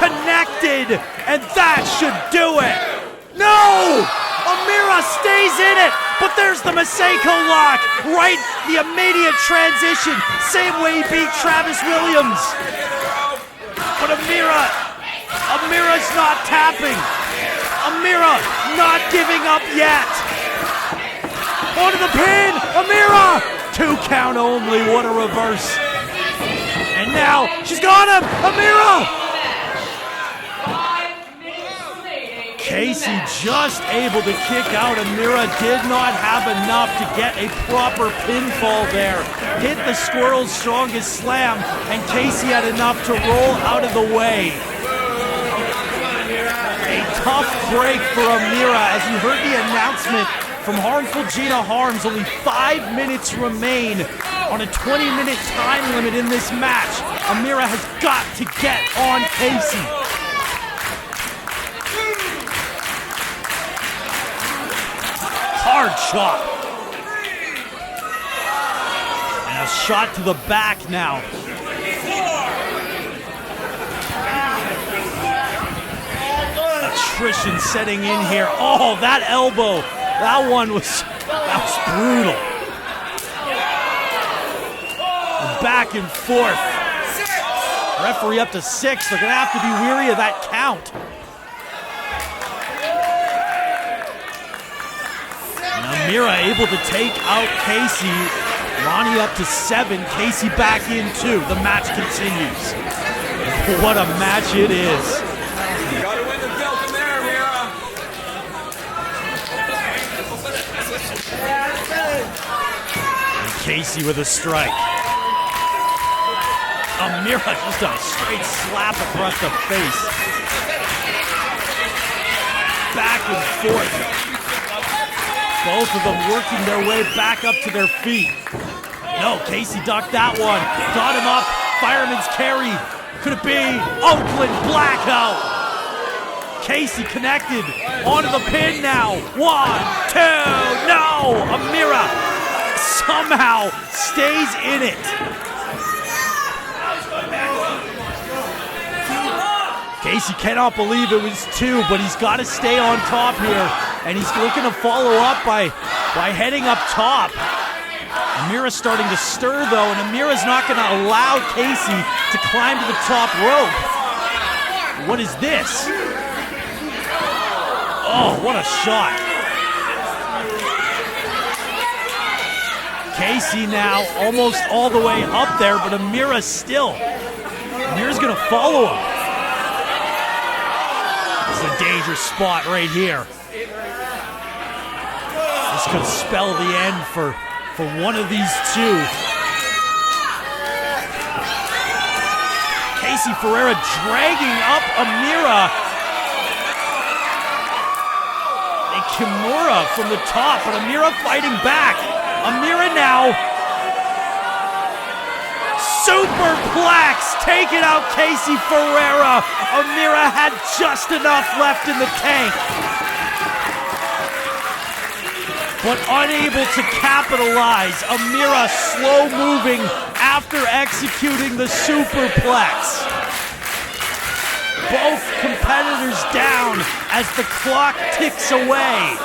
Connected. And that should do it. No! Amira stays in it. But there's the Masako lock. Right, the immediate transition. Same way he beat Travis Williams. But Amira's not tapping. Amira not giving up yet. Onto the pin, Amira! 2 count only, what a reverse. And now, she's got him, Amira! Casey just able to kick out. Amira did not have enough to get a proper pinfall there. Hit the Squirrel's Strongest Slam, and Casey had enough to roll out of the way. A tough break for Amira as you heard the announcement from Harmful Gina Harms. Only 5 minutes remain on a 20-minute time limit in this match. Amira has got to get on Casey. Hard shot. And a shot to the back now. Attrition setting in here. Oh, that elbow. That was brutal. And back and forth. Referee up to 6. They're going to have to be weary of that count. And Amira able to take out Casey. Ronnie up to 7. Casey back in 2. The match continues. What a match it is. Gotta win the belt in there, Amira. And Casey with a strike. Amira just a straight slap across the face. Back and forth. Both of them working their way back up to their feet. No, Casey ducked that one. Got him up. Fireman's carry. Could it be Oakland blackout? Casey connected. Onto the pin now. 1, 2. No! Amira somehow stays in it. Casey cannot believe it was 2, but he's got to stay on top here. And he's looking to follow up by heading up top. Amira's starting to stir, though, and Amira's not going to allow Casey to climb to the top rope. What is this? Oh, what a shot. Casey now almost all the way up there, but Amira's still. Amira's going to follow him. This is a dangerous spot right here. This could spell the end for one of these two. Casey Ferreira dragging up Amira. Kimura from the top, but Amira fighting back. Amira now. Superplex, taking out Casey Ferreira. Amira had just enough left in the tank, but unable to capitalize. Amira slow moving after executing the superplex. Both competitors down as the clock ticks away.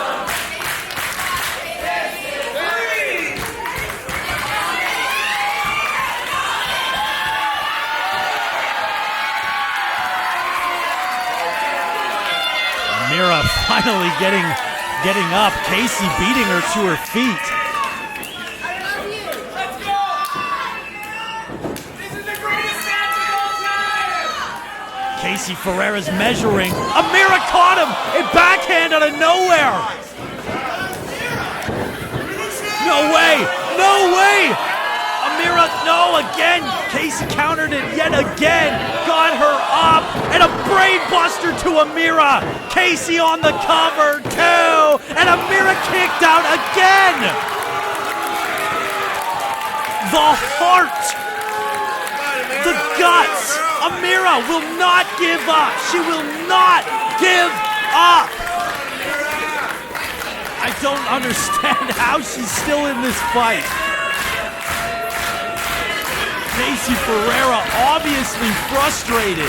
Amira finally getting up. Casey beating her to her feet. Let's go! This is the greatest match of all time! Casey Ferreira's measuring. Amira caught him! A backhand out of nowhere! No way! No way! Amira, no, again! Casey countered it yet again! Got her up! And a brain buster to Amira! Casey on the cover, too! And Amira kicked out again! The heart! The guts! Amira will not give up! She will not give up! I don't understand how she's still in this fight. Casey Ferreira obviously frustrated.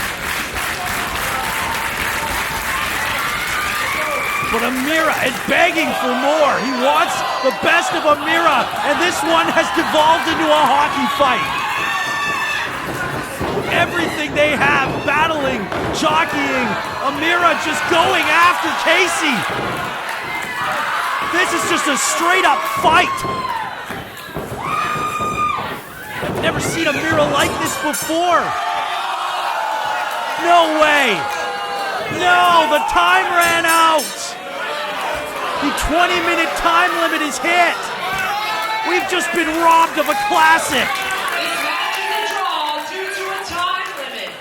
But Amira is begging for more. He wants the best of Amira, and this one has devolved into a hockey fight. Everything they have, battling, jockeying, Amira just going after Casey. This is just a straight up fight. I've never seen Amira like this before. No way. No, the time ran out. The 20-minute time limit is hit. We've just been robbed of a classic. This match is a draw due to a time limit.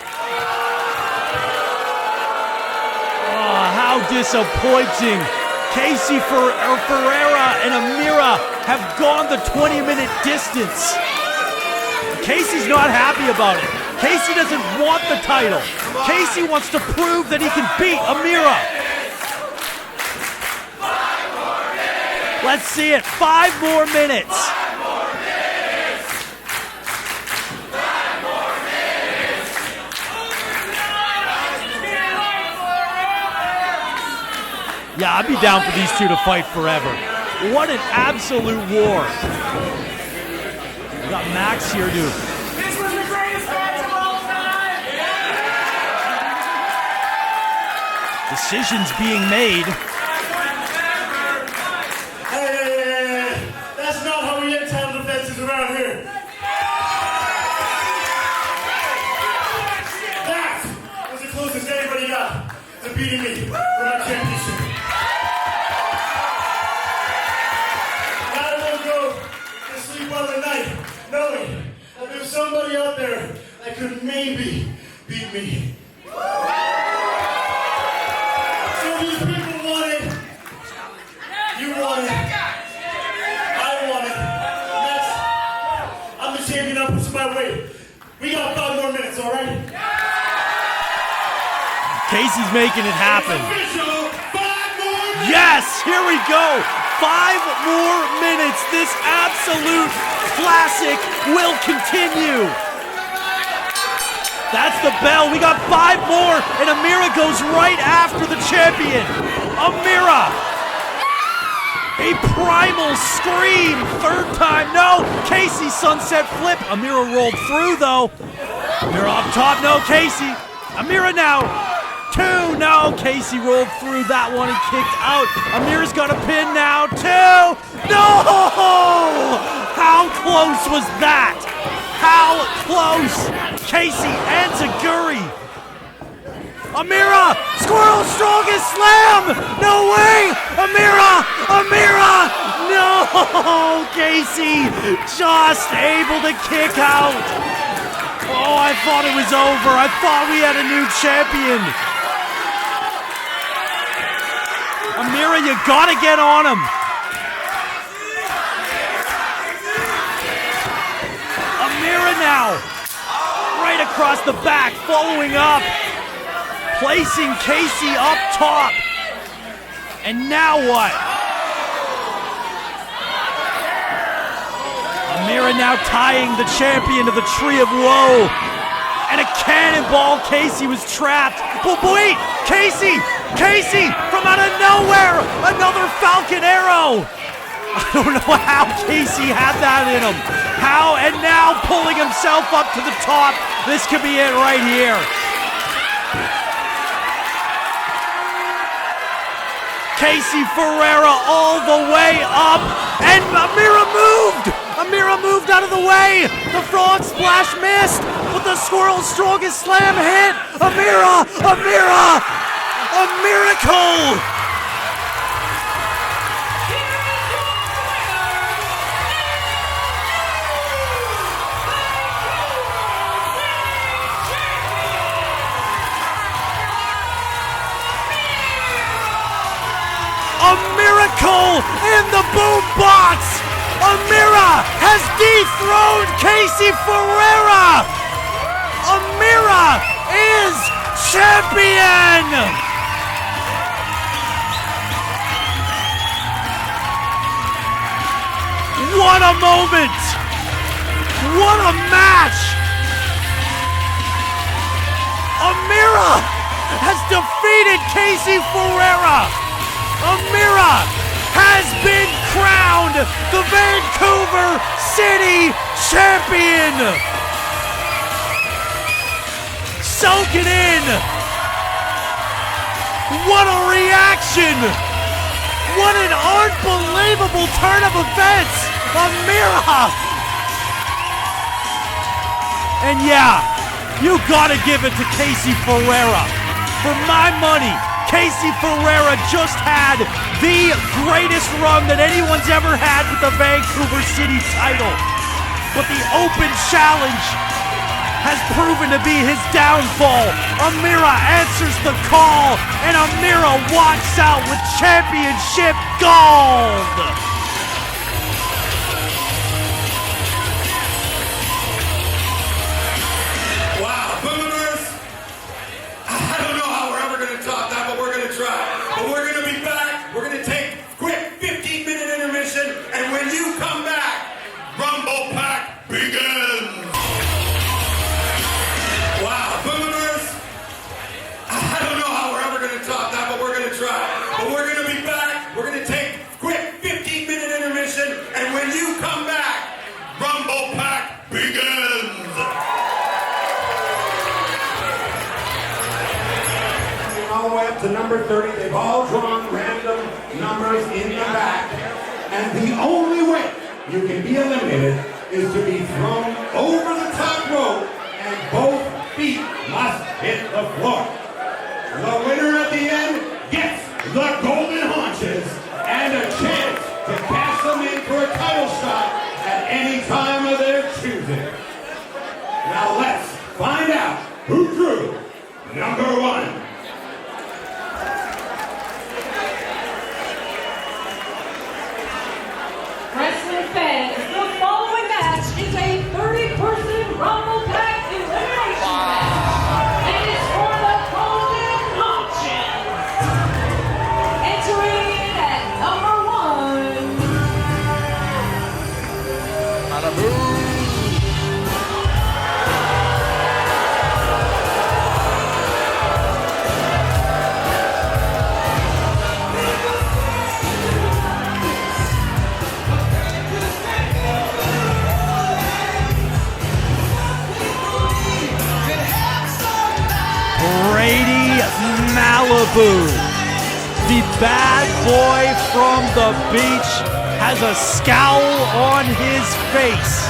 Oh, how disappointing. Casey Ferreira and Amira have gone the 20-minute distance. Casey's not happy about it. Casey doesn't want the title. Casey wants to prove that he can beat Amira. Let's see it. 5 more minutes. Yeah, I'd be down for these two to fight forever. What an absolute war. We got Max here, dude. This was the greatest match of all time! Decisions being made. Hey, that's not how we get title defenses around here. That was the closest anybody got to beating me for my championship. I will go to sleep on the night knowing that there's somebody out there that could maybe beat me. So these people want it. You want it. I want it. I'm the champion. I'm pushing my weight. We got 5 more minutes, all right? Casey's making it happen. Official, 5 more minutes. Yes, here we go. 5 more minutes. This absolute classic will continue. That's the bell. We got 5 more, and Amira goes right after the champion. Amira. A primal scream. 3rd time. No. Casey sunset flip. Amira rolled through, though. Amira up top. No, Casey. Amira now. 2. No. Casey rolled through that one and kicked out. Amira's got a pin now. 2. No. How close was that? How close? Casey and Zaguri. Amira, squirrel strongest slam. No way. Amira. No. Casey just able to kick out. Oh, I thought it was over. I thought we had a new champion. Amira, you gotta get on him. Amira now, right across the back, following up, placing Casey up top. And now what? Amira now tying the champion to the tree of woe. And a cannonball, Casey was trapped. But wait, Casey from out of nowhere, another Falcon arrow. I don't know how Casey had that in him. How, and now pulling himself up to the top. This could be it right here. Casey Ferreira all the way up, and Amira moved out of the way. The frog splash missed, but the squirrel's strongest slam hit. Amira, a miracle. A miracle in the boombox! Amira has dethroned Casey Ferreira! Amira is champion! What a moment! What a match! Amira has defeated Casey Ferreira! Amira has been crowned the Vancouver City Champion! Soak it in! What a reaction! What an unbelievable turn of events! Amira! And yeah, you gotta give it to Casey Ferreira. For my money, Casey Ferreira just had the greatest run that anyone's ever had with the Vancouver City title. But the open challenge has proven to be his downfall. Amira answers the call, and Amira walks out with championship gold. Wow, boomers! I don't know how we're ever going to top that, but we're going to try. But we're going to be back. We're going to take a quick 15-minute intermission, and when you come back, RumblePak begins. Wow, boomers! I don't know how we're ever going to top that, but we're going to try. But we're going to be back. We're going to take a quick 15-minute intermission, and when you come back, RumblePak begins. All the way up to number 30. They've all drawn random numbers in the back. And the only way you can be eliminated is to be thrown over the top rope and both feet must hit the floor. The winner at the end gets the Golden Haunches and a chance to cash them in for a title shot at any time of their choosing. Now let's find out who drew number 1. Wrestling fans, the following match is a 30-person RumblePak elimination match. And it's for the Golden Haunches. Entering in at number 1. Brady Malibu, the bad boy from the beach, has a scowl on his face.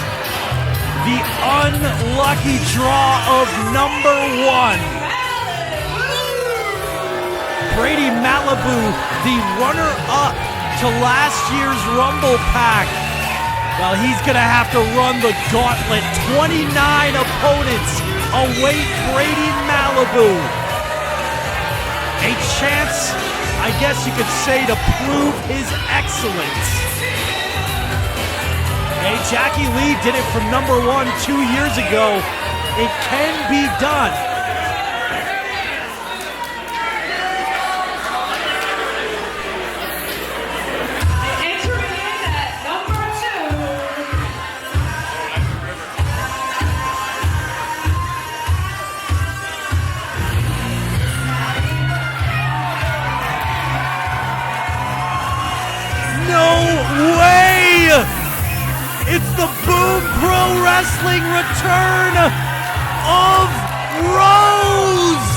The unlucky draw of number 1. Brady Malibu, the runner-up to last year's RumblePak. Well, he's gonna have to run the gauntlet. 29 opponents await Brady Malibu. A chance I guess you could say, to prove his excellence. Hey, Jackie Lee did it from number 1 2 years ago. It can be done. Entering in at number 2. No way! It's the Boom Pro Wrestling return of Rose!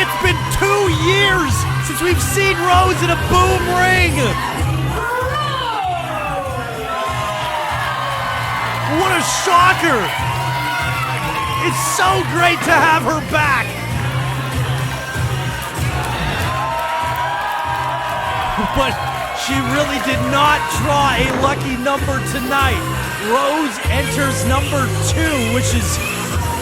It's been 2 years since we've seen Rose in a Boom ring! What a shocker! It's so great to have her back! But she really did not draw a lucky number tonight. Rose enters number 2, which is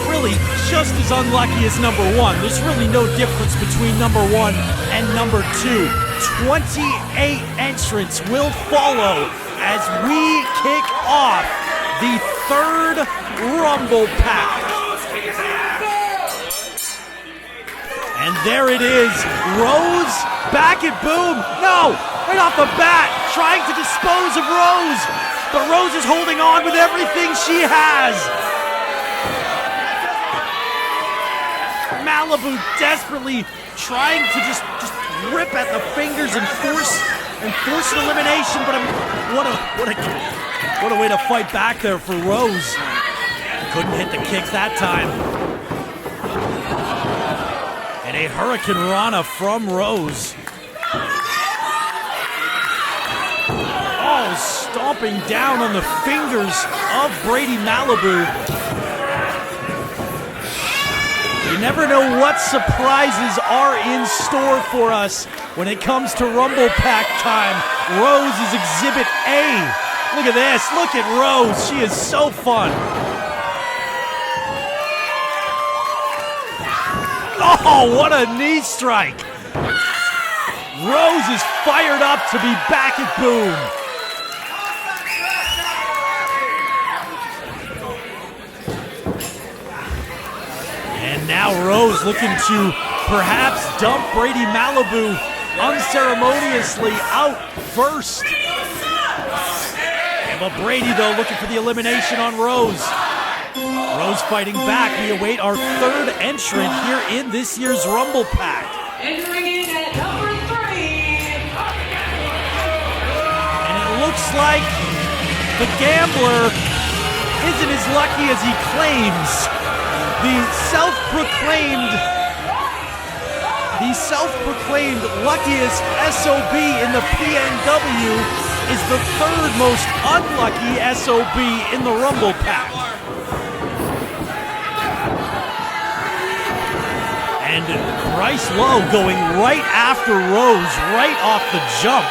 really just as unlucky as number 1. There's really no difference between number 1 and number 2. 28 entrants will follow as we kick off the 3rd RumblePak. And there it is, Rose back at Boom. No, right off the bat, trying to dispose of Rose. But Rose is holding on with everything she has. Malibu desperately trying to just rip at the fingers and force an elimination. But what a way to fight back there for Rose. Couldn't hit the kick that time. And a Hurricane Rana from Rose. Oh, stomping down on the fingers of Brady Malibu. You never know what surprises are in store for us when it comes to RumblePak time. Rose is Exhibit A. Look at this. Look at Rose. She is so fun. Oh, what a knee strike. Rose is fired up to be back at Boom. And now Rose looking to perhaps dump Brady Malibu unceremoniously out first. But Brady, though, looking for the elimination on Rose. Rose fighting back. We await our 3rd entrant here in this year's RumblePak. Entering in at number 3. And it looks like the gambler isn't as lucky as he claims. The self-proclaimed luckiest SOB in the PNW is the 3rd most unlucky SOB in the RumblePak. And Bryce Lowe going right after Rose, right off the jump.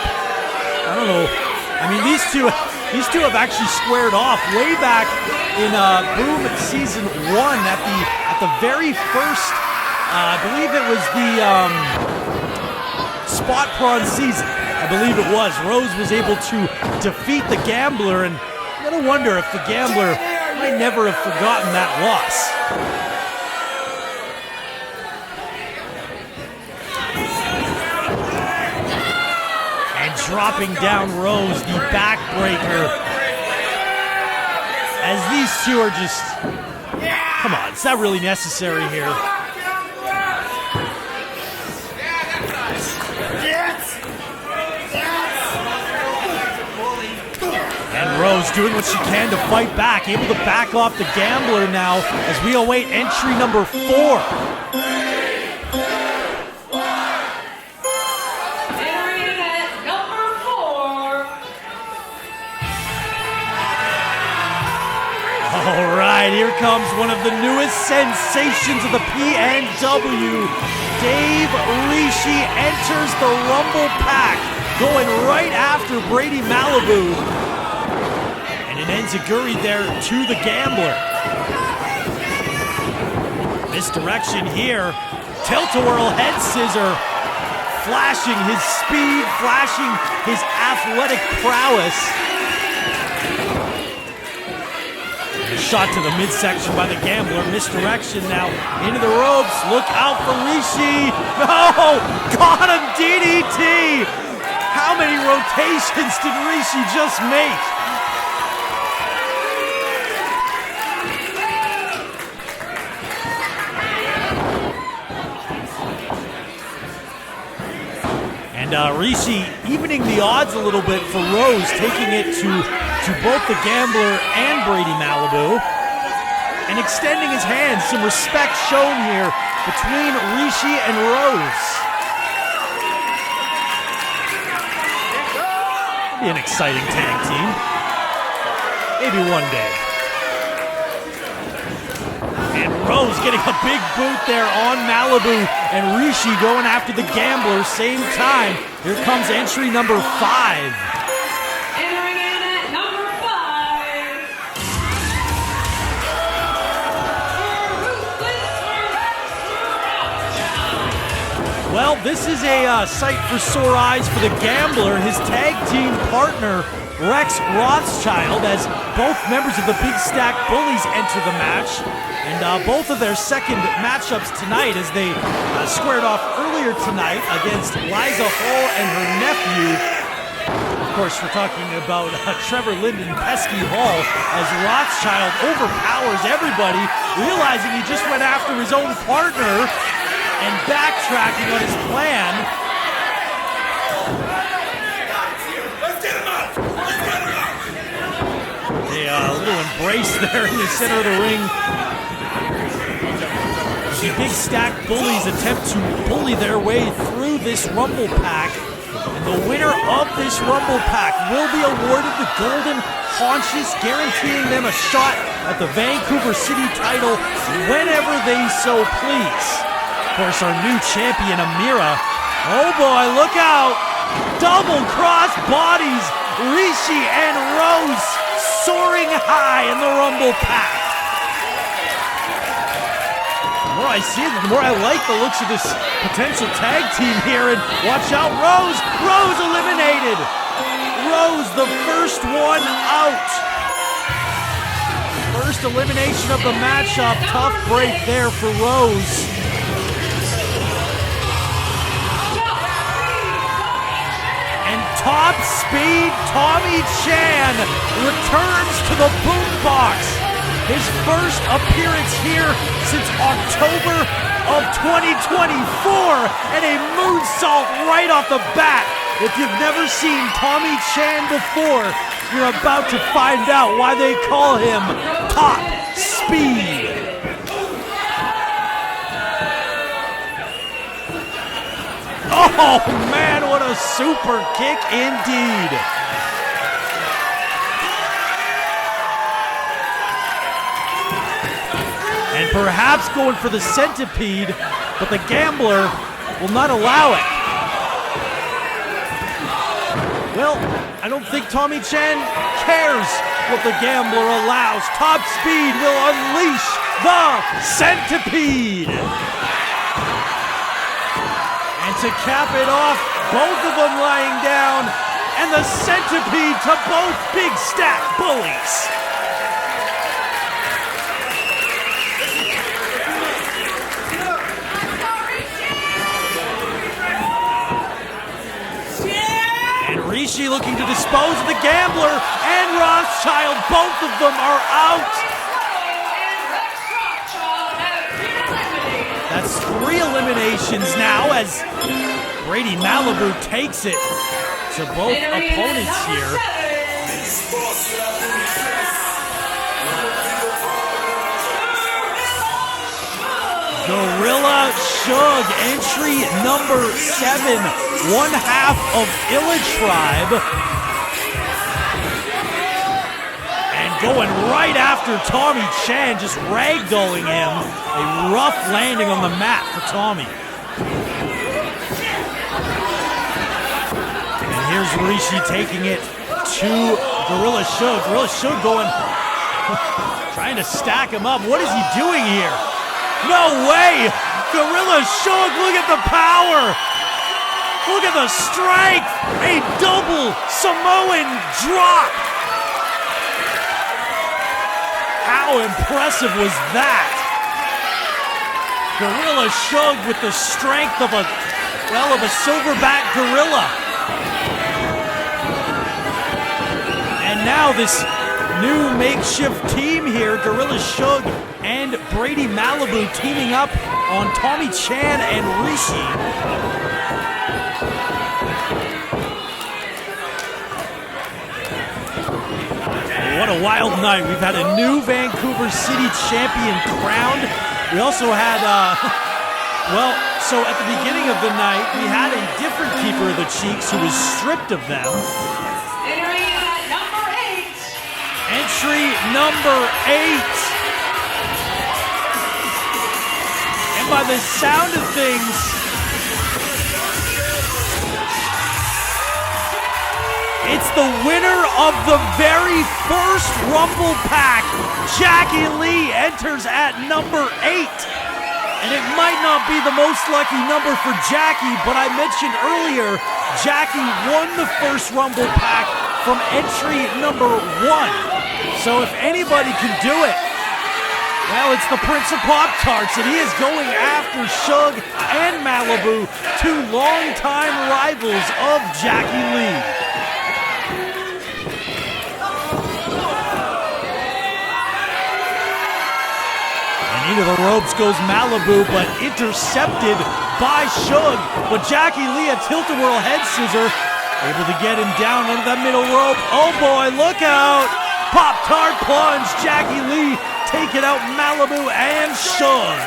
I don't know. I mean, these two have actually squared off way back in Boom Season 1 at the very first. I believe it was the Spot Prawn season. I believe it was. Rose was able to defeat the Gambler, and I'm gonna wonder if the Gambler might never have forgotten that loss. Dropping down Rose, the backbreaker. As these two are just... Come on, is that really necessary here? And Rose doing what she can to fight back, able to back off the Gambler now as we await entry number 4. All right, here comes one of the newest sensations of the PNW. Dave Rishi enters the RumblePak, going right after Brady Malibu. And an enziguri there to the Gambler. Misdirection here. Tilt-a-whirl head scissor flashing his speed, flashing his athletic prowess. A shot to the midsection by the Gambler. Misdirection now into the ropes. Look out for Rishi. No! Got him, DDT! How many rotations did Rishi just make? And Rishi evening the odds a little bit for Rose, taking it to both the Gambler and Brady Malibu, and extending his hands. Some respect shown here between Rishi and Rose. Be an exciting tag team. Maybe one day. And Rose getting a big boot there on Malibu, and Rishi going after the Gambler same time. Here comes entry number 5. Entering in at number 5. Well, this is a sight for sore eyes for the Gambler. His tag team partner, Rex Rothschild, as both members of the Big Stack Bullies enter the match. And both of their second matchups tonight, as they squared off earlier tonight against Liiza Hall and her nephew. Of course, we're talking about Trevor Linden, Pesky Hall, as Rothschild overpowers everybody, realizing he just went after his own partner and backtracking on his plan. A little embrace there in the center of the ring. The Big Stack Bullies attempt to bully their way through this RumblePak. And the winner of this RumblePak will be awarded the Golden Haunches, guaranteeing them a shot at the Vancouver City title whenever they so please. Of course, our new champion, Amira. Oh boy, look out! Double cross bodies, Rishi and Rose soaring high in the RumblePak. The more I see it, the more I like the looks of this potential tag team here. And watch out, Rose! Rose eliminated! Rose, the first one out. First elimination of the matchup. Tough break there for Rose. And top speed Tommy Chan returns to the boombox. His first appearance here since October of 2024, and a moonsault right off the bat. If you've never seen Tommy Chan before, you're about to find out why they call him Top Speed. Oh man, what a super kick indeed. And perhaps going for the centipede, but the Gambler will not allow it. Well, I don't think Tommy Chan cares what the Gambler allows. Top Speed will unleash the centipede. And to cap it off, both of them lying down, and the centipede to both Big Stack Bullies. Rishi looking to dispose of the Gambler, and Rothschild, both of them are out. That's 3 eliminations now as Brady Malibu takes it to both opponents here. Gorilla Shug, entry number 7, one half of Illa Tribe. And going right after Tommy Chan, just ragdolling him. A rough landing on the mat for Tommy. And here's Rishi taking it to Gorilla Shug. Gorilla Shug going, trying to stack him up. What is he doing here? No way! Gorilla Shug, look at the power! Look at the strength! A double Samoan drop! How impressive was that? Gorilla Shug with the strength of a silverback gorilla. And now this new makeshift team here, Gorilla Shug and Brady Malibu teaming up on Tommy Chan and Rishi. What a wild night. We've had a new Vancouver City champion crowned. We also had, so at the beginning of the night, we had a different keeper of the cheeks who was stripped of them. Entering at number 8. Entry number 8. And by the sound of things, it's the winner of the very first RumblePak. Jackie Lee enters at number 8. And it might not be the most lucky number for Jackie, but I mentioned earlier, Jackie won the first RumblePak from entry number 1. So if anybody can do it, well, it's the Prince of Pop-Tarts, and he is going after Shug and Malibu, two longtime rivals of Jackie Lee. Into the ropes goes Malibu, but intercepted by Shug. But Jackie Lee, a tilt-a-whirl head scissor, able to get him down under that middle rope. Oh boy, look out! Pop-Tart plunge, Jackie Lee taking out Malibu and Shug.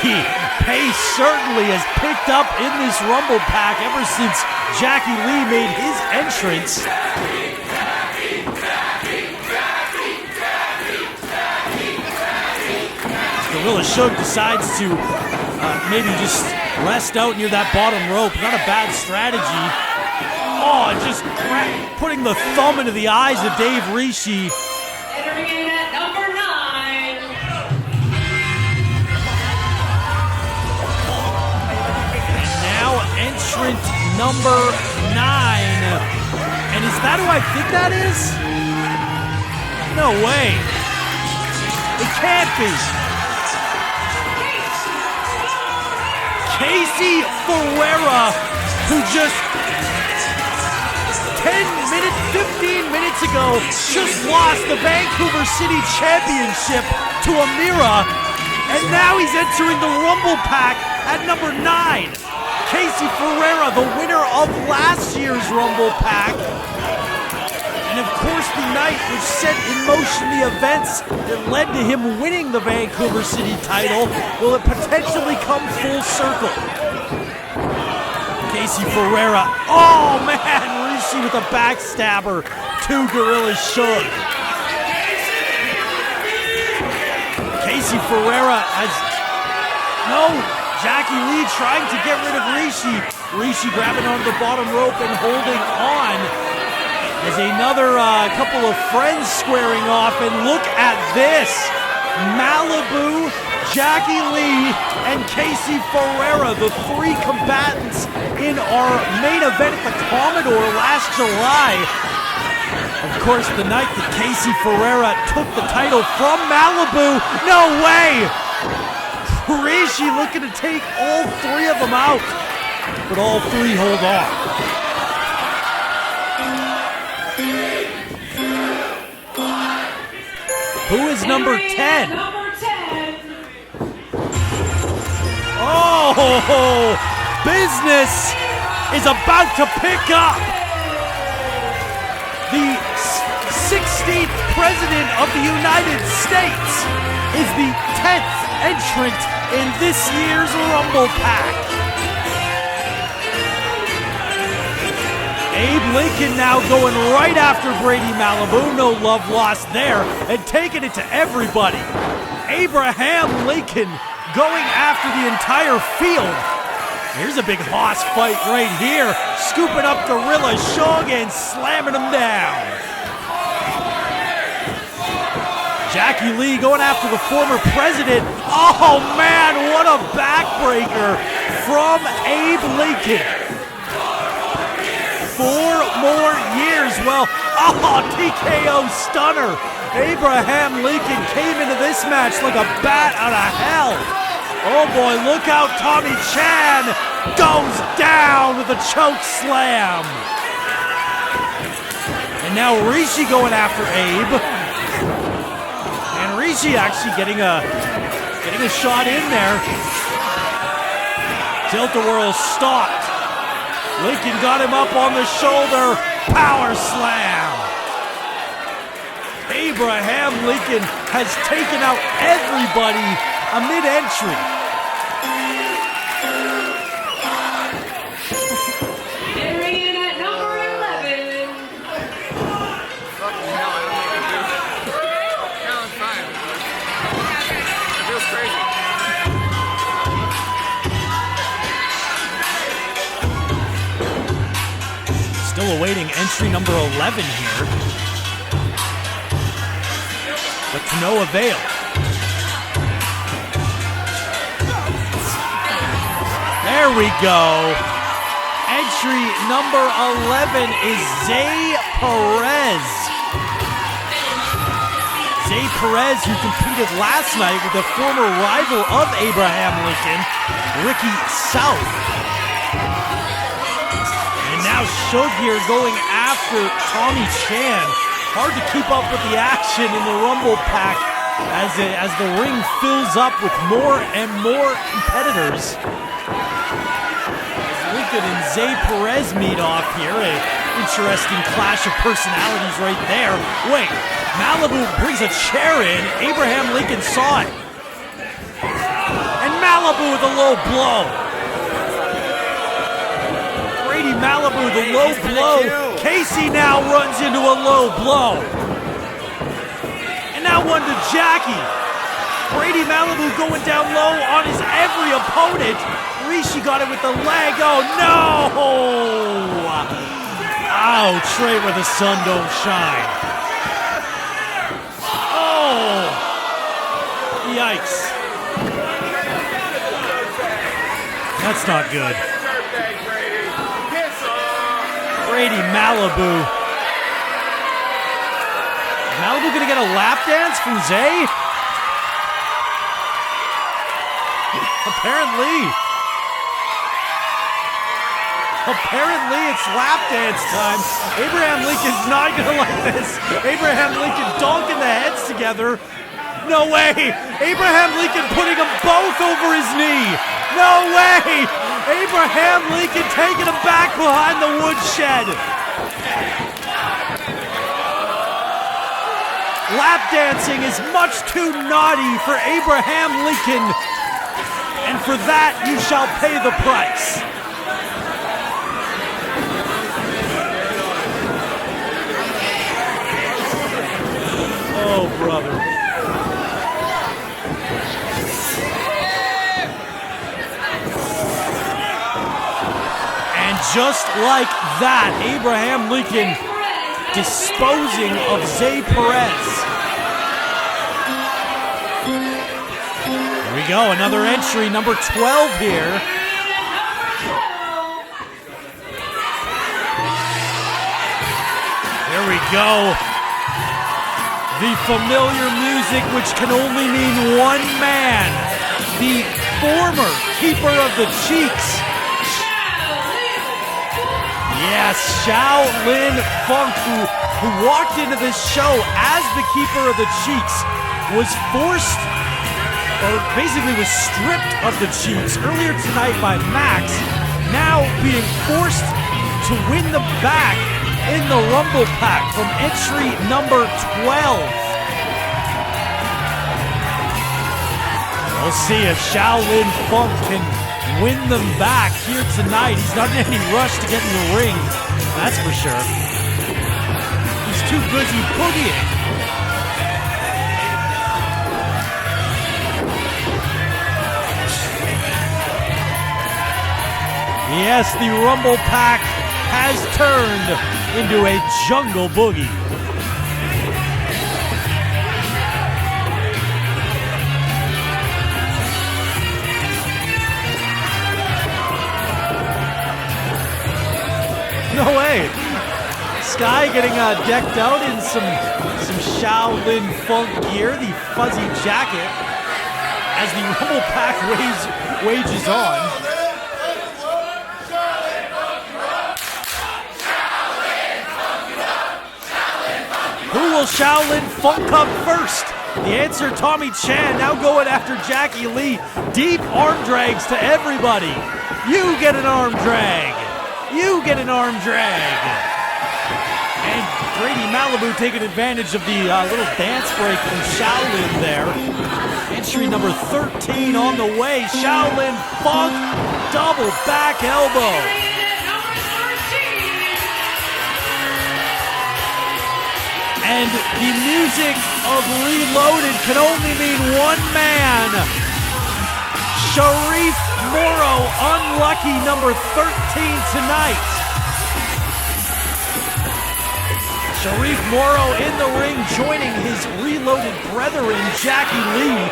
The pace certainly has picked up in this RumblePak ever since Jackie Lee made his entrance. Gorilla Shug decides to maybe just rest out near that bottom rope. Not a bad strategy. Oh, just putting the thumb into the eyes of Dave Rishi. Entering in at number 9. And now entrant number 9. And is that who I think that is? No way. It can't be. Casey Ferreira, who just 15 minutes ago, just lost the Vancouver City Championship to Amira, and now he's entering the RumblePak at number 9. Casey Ferreira, the winner of last year's RumblePak, and of course the night which set in motion the events that led to him winning the Vancouver City title. Will it potentially come full circle? Casey Ferreira, oh man, Rishi with a backstabber to Gorilla Shug. Casey Ferreira has, no, Jackie Lee trying to get rid of Rishi. Rishi grabbing onto the bottom rope and holding on. As another couple of friends squaring off, and look at this. Malibu, Jackie Lee, and Casey Ferreira, the three combatants in our main event at the Commodore last July. Of course, the night that Casey Ferreira took the title from Malibu. No way! Rishi looking to take all three of them out, but all three hold on. Who is number 10? Number 10. Oh, business is about to pick up. The 16th President of the United States is the 10th entrant in this year's RumblePak. Abe Lincoln now going right after Brady Malibu. No love lost there, and taking it to everybody. Abraham Lincoln going after the entire field. Here's a big hoss fight right here. Scooping up Gorilla Shug and slamming him down. Jackie Lee going after the former president. Oh man, what a backbreaker from Abe Lincoln. 4 more years. Well, TKO stunner. Abraham Lincoln came into this match like a bat out of hell. Oh boy, look out, Tommy Chan goes down with a choke slam. And now Rishi going after Abe. And Rishi actually getting a shot in there. Tilt-a-whirl stopped. Lincoln got him up on the shoulder. Power slam. Abraham Lincoln has taken out everybody mid-entry. Entering in at number 11. Fucking hell, I don't know what to do. No, it's fine. It feels crazy. Still awaiting entry number 11 here. But to no avail. There we go. Entry number 11 is Zay Perez. Zay Perez, who competed last night with a former rival of Abraham Lincoln, Ricky South. And now Shug here going after Tommy Chan. Hard to keep up with the action in the RumblePak as the ring fills up with more and more competitors. As Lincoln and Zay Perez meet off here, an interesting clash of personalities right there. Wait, Malibu brings a chair in. Abraham Lincoln saw it. And Malibu with a low blow. Brady Malibu, the low blow. Casey now runs into a low blow. And now one to Jackie. Brady Malibu going down low on his every opponent. Rishi got it with the leg. Oh no! Ouch, right where the sun don't shine. Oh! Yikes. That's not good. Brady Malibu. Malibu gonna get a lap dance from Zay? Apparently it's lap dance time. Abraham Lincoln's not gonna like this. Abraham Lincoln donking the heads together. No way! Abraham Lincoln putting them both over his knee. No way! Abraham Lincoln taking him back behind the woodshed. Lap dancing is much too naughty for Abraham Lincoln. And for that, you shall pay the price. Oh, brother. And just like that, Abraham Lincoln disposing of Zay Perez. Here we go, another entry, number 12 here. There we go. The familiar music which can only mean one man. The former keeper of the cheeks. Yes, Shaolin Funk, who walked into this show as the keeper of the cheeks, was forced, or basically was stripped of the cheeks earlier tonight by Max, now being forced to win them back in the RumblePak from entry number 12. We'll see if Shaolin Funk can win them back here tonight. He's not in any rush to get in the ring, that's for sure. He's too busy boogieing. Yes, the RumblePak has turned into a jungle boogie. guy getting decked out in some Shaolin Funk gear, the fuzzy jacket, as the RumblePak wages on. Who will Shaolin Funk up first? The answer, Tommy Chan, now going after Jackie Lee. Deep arm drags to everybody. You get an arm drag. You get an arm drag. And Grady Malibu taking advantage of the little dance break from Shaolin there. Entry number 13 on the way. Shaolin Funk, double back elbow. And the music of Reloaded can only mean one man. Sharif Morrow, unlucky number 13 tonight. Sharif Morrow in the ring, joining his Reloaded brethren, Jackie Lee.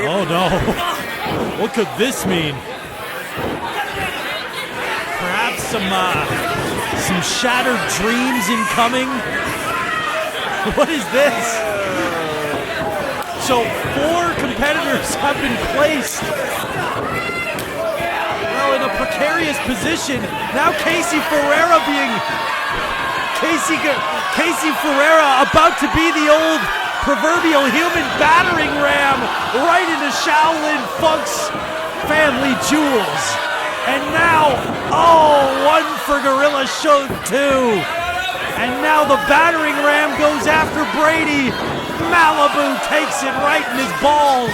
Oh no, what could this mean? Perhaps some shattered dreams incoming. What is this? So 4 competitors have been placed, well, in a precarious position. Now Casey Ferreira about to be the old proverbial human battering ram right into Shaolin Funk's family jewels. And now, one for Gorilla Shug too. And now the battering ram goes after Brady. Malibu takes it right in his balls.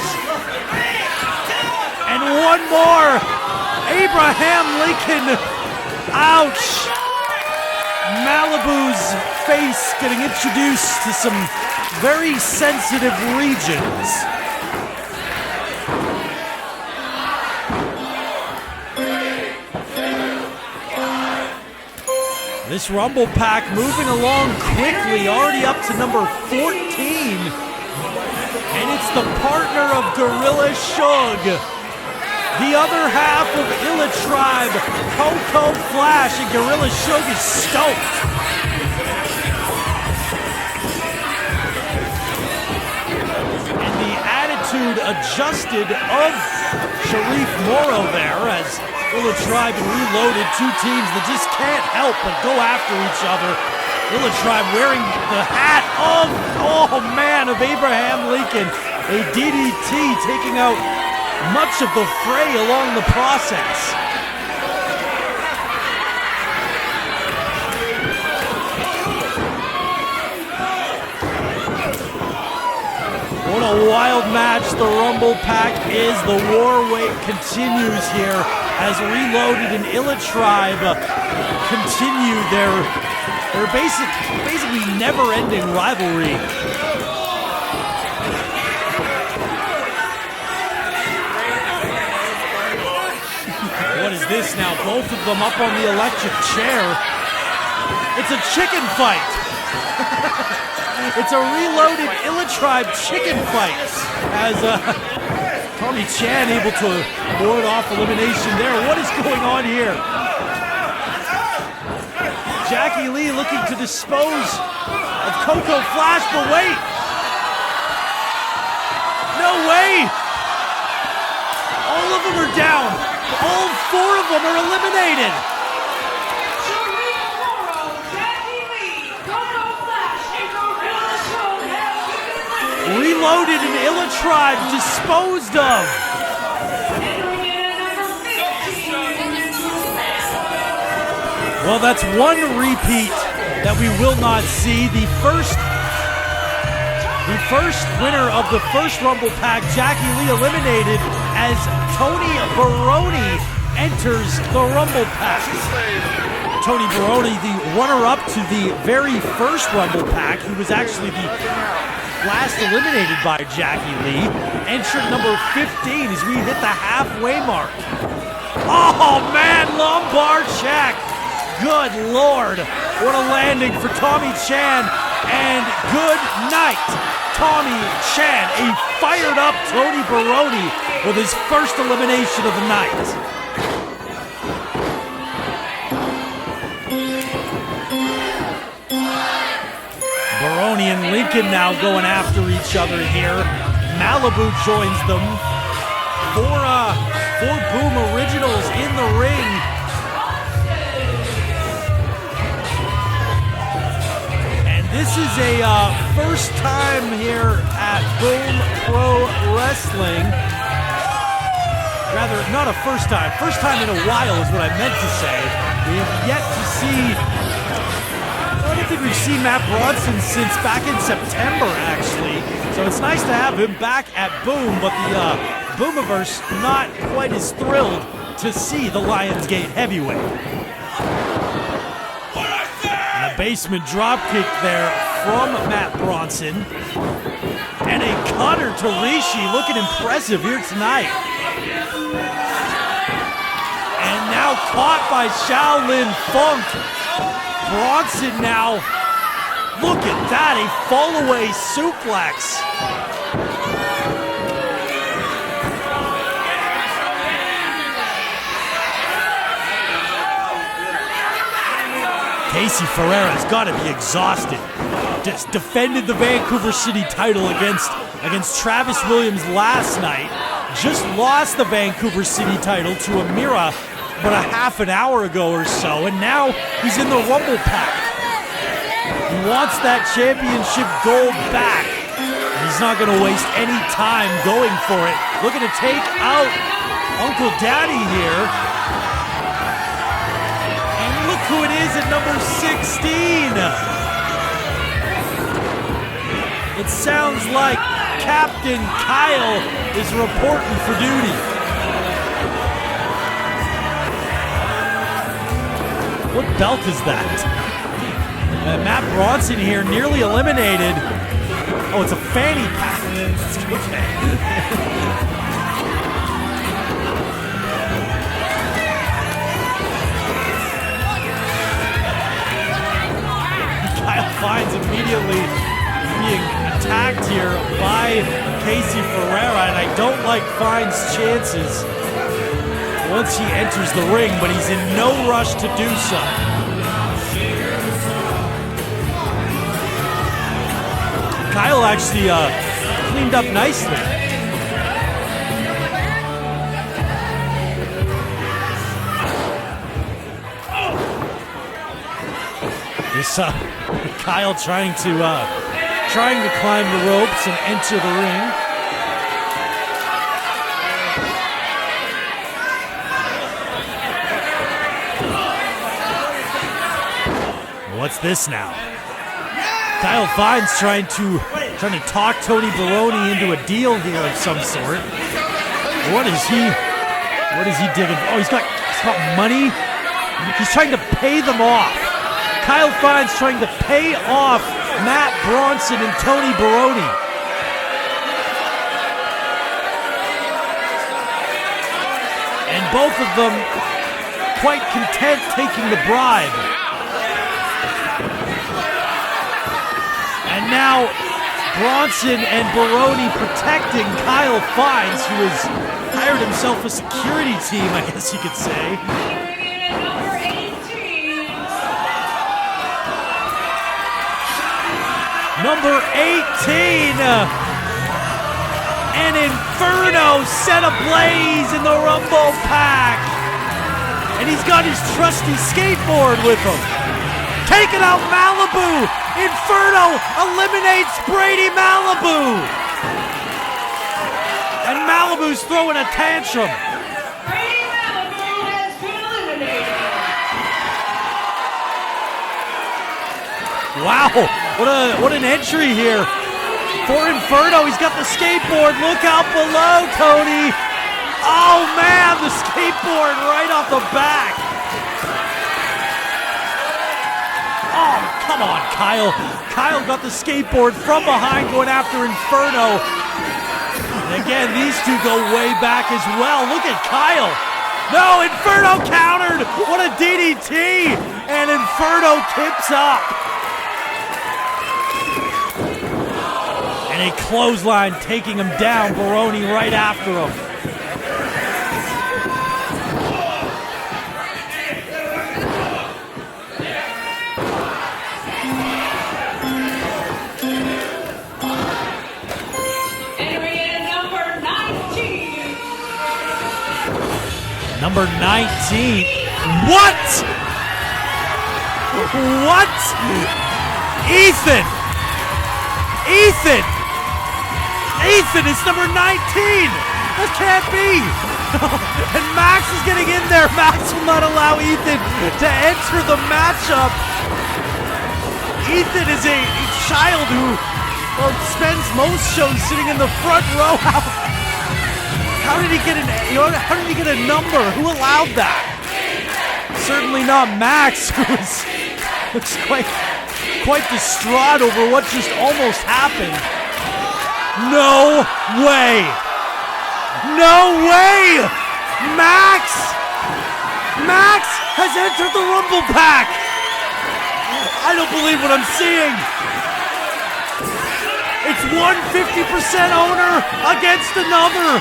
And one more. Abraham Lincoln. Ouch. Malibu's face getting introduced to some very sensitive regions. This RumblePak moving along quickly, already up to number 14. And it's the partner of Gorilla Shug. The other half of Illa Tribe, Coco Flash, and Gorilla Shug is stoked. And the attitude adjusted of Sharif Morrow there as Illa Tribe and Reloaded, 2 teams that just can't help but go after each other. Illa Tribe wearing the hat of Abraham Lincoln. A DDT taking out much of the fray along the process. What a wild match the RumblePak is. The war wait continues here as Reloaded and Illa Tribe continue their basically never-ending rivalry. What is this now? Both of them up on the electric chair. It's a chicken fight. It's a Reloaded Illa Tribe chicken fight as Tommy Chan able to ward off elimination there. What is going on here? Jackie Lee looking to dispose of Coco Flash, but wait! No way! All of them are down. All 4 of them are eliminated. Reloaded and Illa Tribe disposed of. Well, that's one repeat that we will not see. The first winner of the first RumblePak, Jackie Lee, eliminated as Tony Baroni enters the RumblePak. Tony Baroni, the runner-up to the very first RumblePak. He was actually the last eliminated by Jackie Lee. Entrant number 15 as we hit the halfway mark. Oh man, lumbar check. Good Lord. What a landing for Tommy Chan. And good night, Tommy Chan. A fired up Tony Baroni with his first elimination of the night. and Lincoln now going after each other here. Malibu joins them. Four Boom Originals in the ring. And this is a first time here at Boom Pro Wrestling. Rather, not a first time. First time in a while is what I meant to say. We have yet to see... I don't think we've seen Matt Bronson since back in September, actually. So it's nice to have him back at Boom, but the Boomiverse not quite as thrilled to see the Lionsgate heavyweight. And a basement dropkick there from Matt Bronson. And a cutter to Rishi, looking impressive here tonight. And now caught by Shaolin Funk. Bronson now, look at that, a fall-away suplex. Casey Ferreira's got to be exhausted. Just defended the Vancouver City title against Travis Williams last night. Just lost the Vancouver City title to Amira but a half an hour ago or so, and now he's in the RumblePak. He wants that championship gold back. He's not going to waste any time going for it. Looking to take out Uncle Daddy here. And look who it is at number 16. It sounds like Captain Kyle is reporting for duty. What belt is that? Matt Bronson here, nearly eliminated. Oh, it's a fanny pack. Okay. Kyle Fine's immediately being attacked here by Casey Ferreira, and I don't like Fine's chances once he enters the ring, but he's in no rush to do so. Kyle actually cleaned up nicely. This Kyle trying to climb the ropes and enter the ring. What's this now? Kyle Fine's trying to talk Tony Baroni into a deal here of some sort. What is he digging? Oh, he's got money. He's trying to pay them off. Kyle Fine's trying to pay off Matt Bronson and Tony Baroni. And both of them quite content taking the bribe. And now Bronson and Baroni protecting Kyle Fiennes, who has hired himself a security team, I guess you could say. Number 18, an Inferno set ablaze in the RumblePak. And he's got his trusty skateboard with him. Taking out Malibu. Inferno eliminates Brady Malibu. And Malibu's throwing a tantrum. Brady Malibu has been eliminated. Wow, what an entry here for Inferno. He's got the skateboard. Look out below, Tony. Oh man, the skateboard right off the back. Oh, come on, Kyle. Kyle got the skateboard from behind going after Inferno. And again, these two go way back as well. Look at Kyle. No, Inferno countered. What a DDT. And Inferno tips up. And a clothesline taking him down. Baroni right after him. Number 19. What? What? Ethan is number 19. That can't be. And Max is getting in there. Max will not allow Ethan to enter the matchup. Ethan is a child who spends most shows sitting in the front row. How did he get a number? Who allowed that? Certainly not Max, who looks quite distraught over what just almost happened. No way! No way! Max has entered the RumblePak! I don't believe what I'm seeing. It's one 50% owner against another.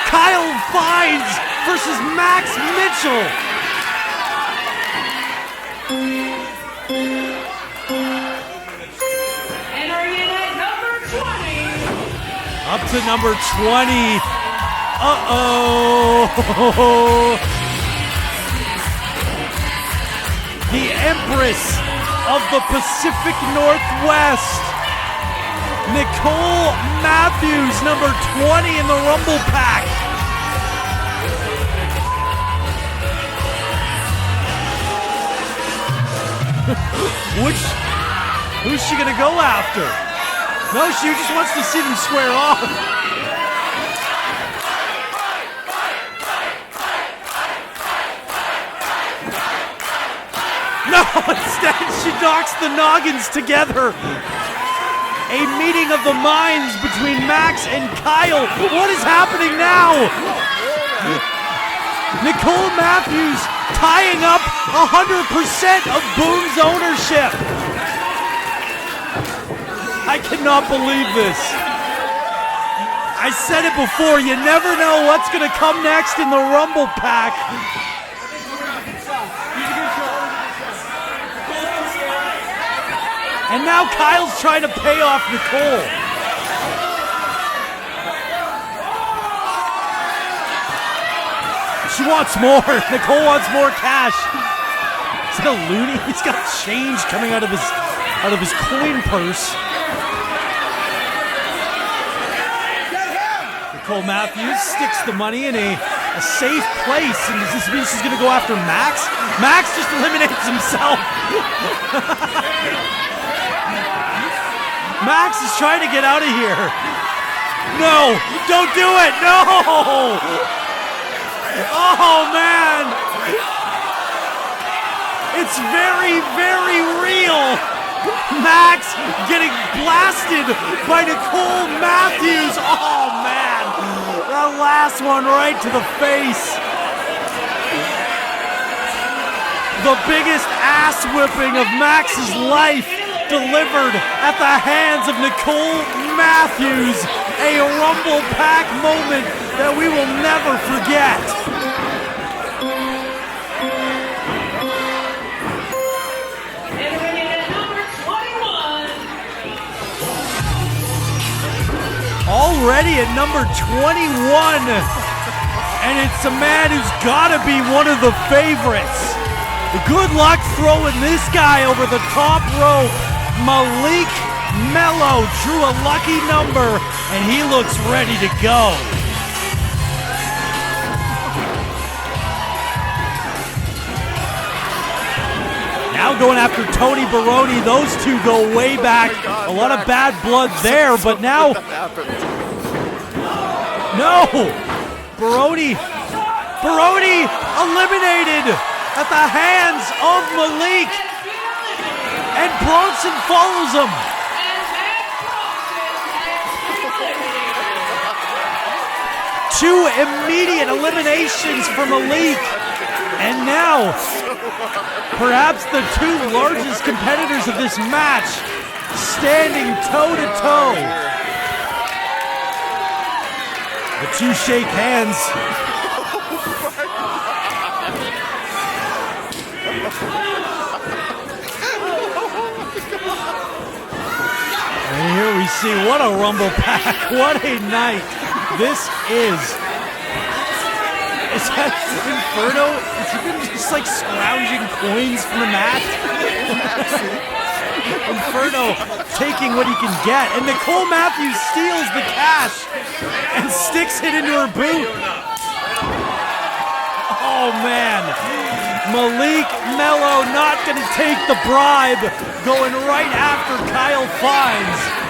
Kyle Fines versus Max Mitchell. Entering in at number 20. Up to number 20. Uh-oh. The Empress of the Pacific Northwest. Nicole Matthews, number 20 in the RumblePak. Who's she gonna go after? No, she just wants to see them square off. No, instead she knocks the noggins together. A meeting of the minds between Max and Kyle. What is happening now? Nicole Matthews tying up 100% of Boone's ownership. I cannot believe this. I said it before, you never know what's going to come next in the RumblePak. And now Kyle's trying to pay off Nicole. She wants more. Nicole wants more cash. He's got a loony. He's got change coming out of his coin purse. Nicole Matthews sticks the money in a safe place. And does this mean she's going to go after Max? Max just eliminates himself. Max is trying to get out of here. No, don't do it. No. Oh, man. It's very, very real. Max getting blasted by Nicole Matthews. Oh, man. That last one right to the face. The biggest ass whipping of Max's life delivered at the hands of Nicole Matthews. A RumblePak moment that we will never forget. Entering in at number 21. Already at number 21. And it's a man who's got to be one of the favorites. Good luck throwing this guy over the top rope. Malik Mello drew a lucky number, and he looks ready to go. Now going after Tony Baroni. Those two go way back. A lot of bad blood there, but now... No! Baroni eliminated at the hands of Malik. And Bronson follows him. Two immediate eliminations for Malik. And now, perhaps the two largest competitors of this match standing toe-to-toe. The two shake hands. And here we see, what a RumblePak, what a night this is. Is that Inferno? Has he been just like scrounging coins from the mat? Inferno taking what he can get, and Nicole Matthews steals the cash and sticks it into her boot. Oh man, Malik Mello not gonna take the bribe, going right after Kyle Fines.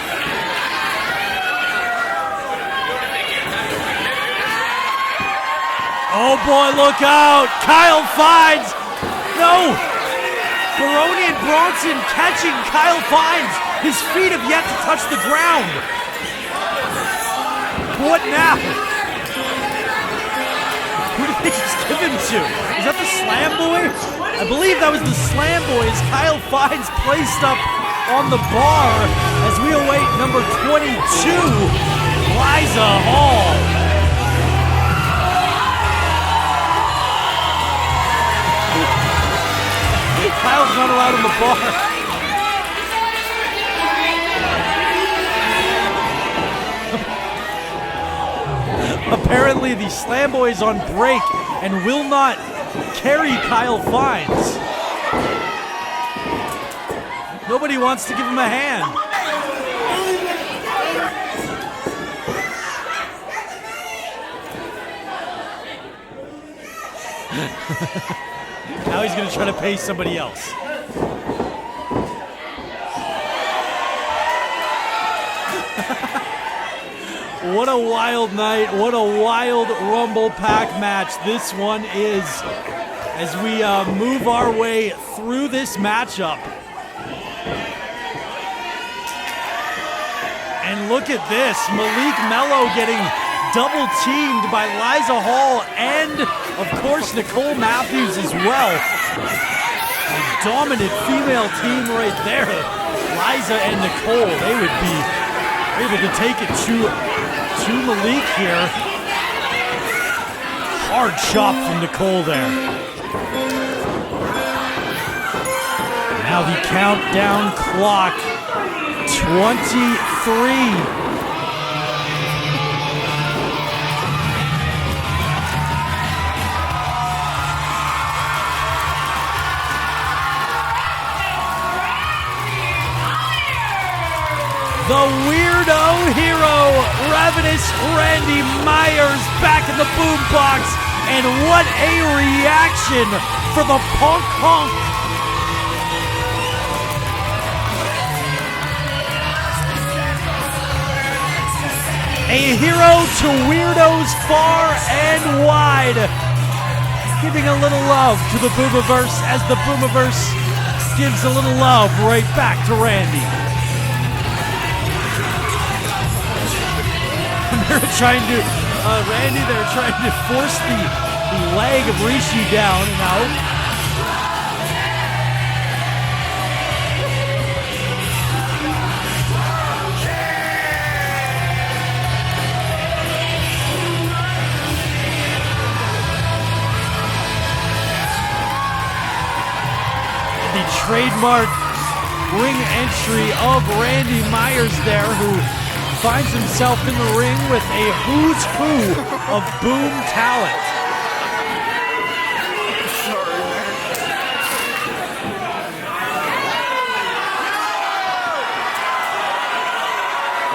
Oh boy, look out! Kyle Fines! No! Baroni and Bronson catching Kyle Fines. His feet have yet to touch the ground. What now? Who did they just give him to? Is that the Slam Boy? I believe that was the Slam Boy as Kyle Fines placed up on the bar as we await number 22, Liiza Hall. Kyle's not allowed in the bar. Apparently the Slam Boy is on break and will not carry Kyle Fines. Nobody wants to give him a hand. Now he's going to try to pay somebody else. What a wild night. What a wild RumblePak match this one is as we move our way through this matchup. And look at this. Malik Mello getting double teamed by Liiza Hall and, of course, Nicole Matthews as well. A dominant female team right there. Liiza and Nicole, they would be able to take it to Malik here. Hard chop from Nicole there. Now the countdown clock, 23. The weirdo hero, Ravenous Randy Myers back in the boombox, and what a reaction for the punk honk. A hero to weirdos far and wide, giving a little love to the Boomiverse as the Boomiverse gives a little love right back to Randy. They're trying to, Randy, they're trying to force the leg of Rishi down and out. The trademark ring entry of Randy Myers there, who finds himself in the ring with a who's who of boom talent.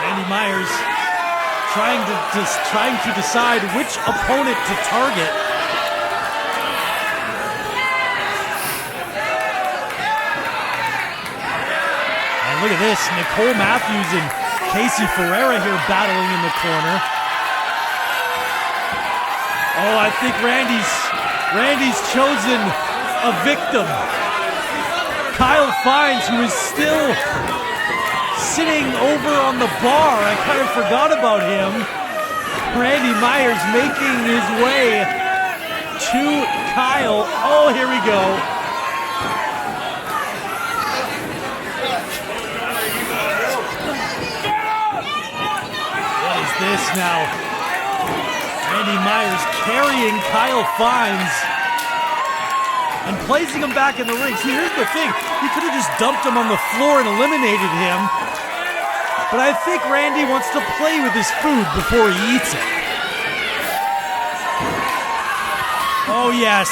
Randy Myers trying to decide which opponent to target. And look at this, Nicole Matthews and Casey Ferreira here battling in the corner. Oh, I think Randy's chosen a victim. Kyle Fines, who is still sitting over on the bar. I kind of forgot about him. Randy Myers making his way to Kyle. Oh, here we go. This now, Randy Myers carrying Kyle Fines and placing him back in the ring. See, here's the thing. He could have just dumped him on the floor and eliminated him. But I think Randy wants to play with his food before he eats it. Oh, yes.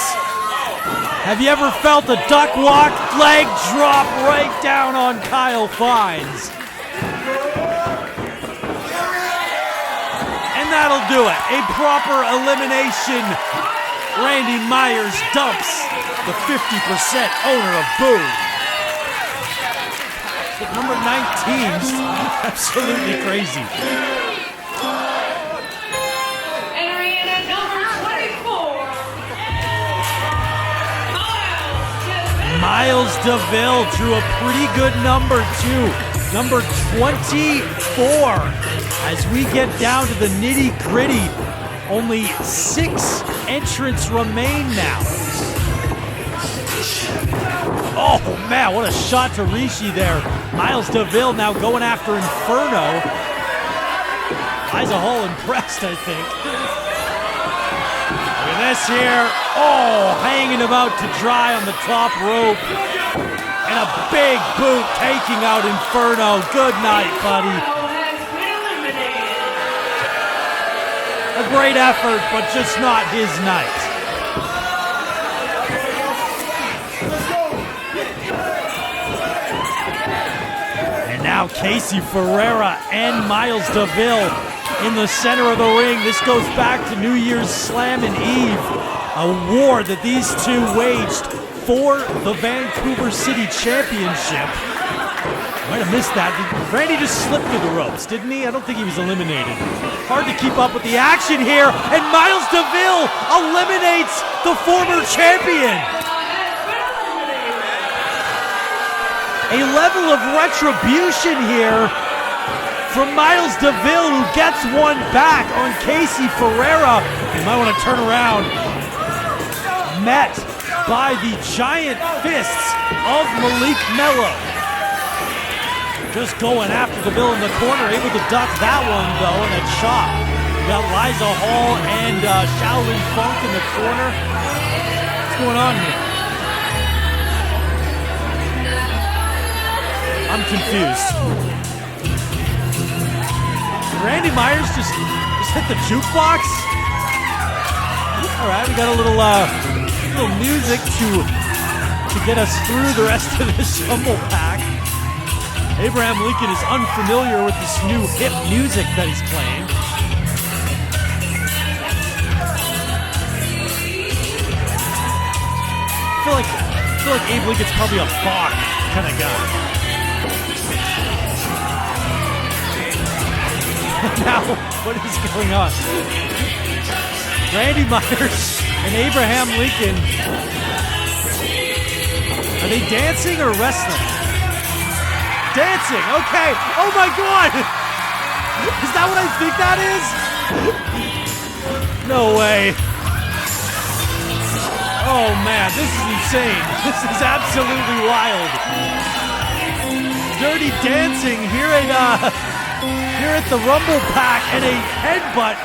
Have you ever felt a duck walk? Leg drop right down on Kyle Fines. And that'll do it. A proper elimination. Randy Myers dumps the 50% owner of Boom. But number 19's absolutely crazy. Entering in at number 24, Miles DeVille drew a pretty good number, too. Number 24. As we get down to the nitty-gritty, only 6 entrants remain now. Oh, man, what a shot to Rishi there. Miles DeVille now going after Inferno. Liiza Hall impressed, I think. Look at this here. Oh, hanging about to dry on the top rope. And a big boot taking out Inferno. Good night, buddy. A great effort, but just not his night. And now Casey Ferreira and Miles DeVille in the center of the ring. This goes back to New Year's Slam and Eve, a war that these two waged for the Vancouver City Championship. Might have missed that. Randy just slipped through the ropes, didn't he? I don't think he was eliminated. Hard to keep up with the action here, and Miles DeVille eliminates the former champion. A level of retribution here from Miles DeVille, who gets one back on Casey Ferreira. You might want to turn around. Met by the giant fists of Malik Mello. Just going after DeVille in the corner, able to duck that one though, and a chop. We got Liiza Hall and Shaolin Funk in the corner. What's going on here? I'm confused. Randy Myers just hit the jukebox? All right, we got a little music to get us through the rest of this RumblePak. Abraham Lincoln is unfamiliar with this new hip music that he's playing. I feel like Abe Lincoln's probably a Bach kind of guy. Now, what is going on? Randy Myers and Abraham Lincoln. Are they dancing or wrestling? Dancing, okay. Oh my God! Is that what I think that is? No way. Oh man, this is insane. This is absolutely wild. Dirty dancing here at the RumblePak, and a headbutt,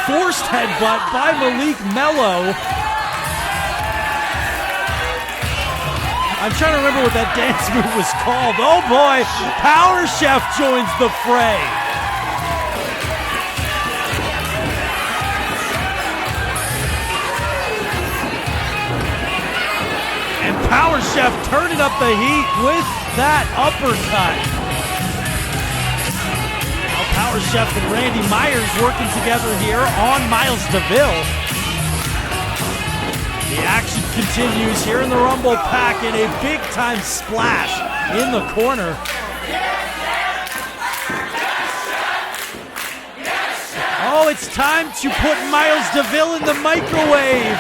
forced headbutt by Malik Mello. I'm trying to remember what that dance move was called. Oh boy, Power Chef joins the fray. And Power Chef turning up the heat with that uppercut. Now Power Chef and Randy Myers working together here on Miles DeVille. The action continues here in the RumblePak, and a big-time splash in the corner. Oh, it's time to put Miles DeVille in the microwave.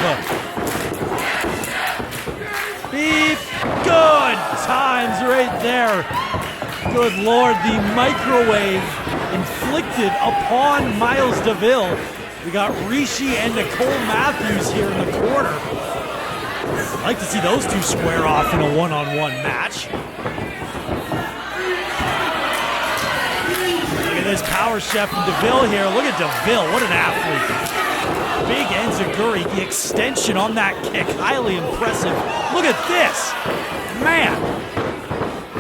Beep. Good times right there. Good Lord, the microwave inflicted upon Miles DeVille. We got Rishi and Nicole Matthews here in the corner. I'd like to see those two square off in a one-on-one match. Look at this Power Chef and DeVille here. Look at DeVille, what an athlete. Big enziguri, the extension on that kick, highly impressive. Look at this, man.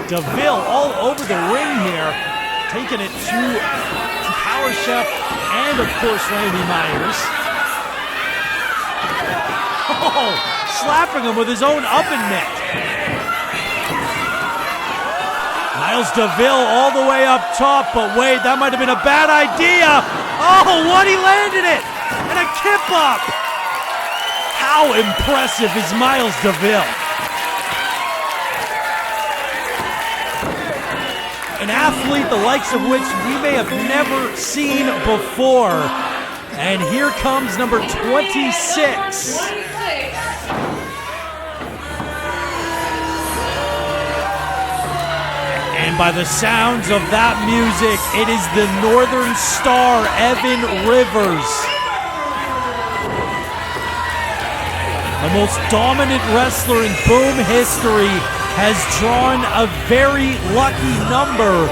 DeVille all over the ring here, taking it to Power Chef and, of course, Randy Myers. Oh, slapping him with his own oven mitt. Miles DeVille all the way up top, but wait, that might have been a bad idea. Oh, what? He landed it! And a kip up! How impressive is Miles DeVille? An athlete the likes of which we may have never seen before. And here comes number 26. And by the sounds of that music, it is the Northern Star, Evan Rivers. The most dominant wrestler in Boom history has drawn a very lucky number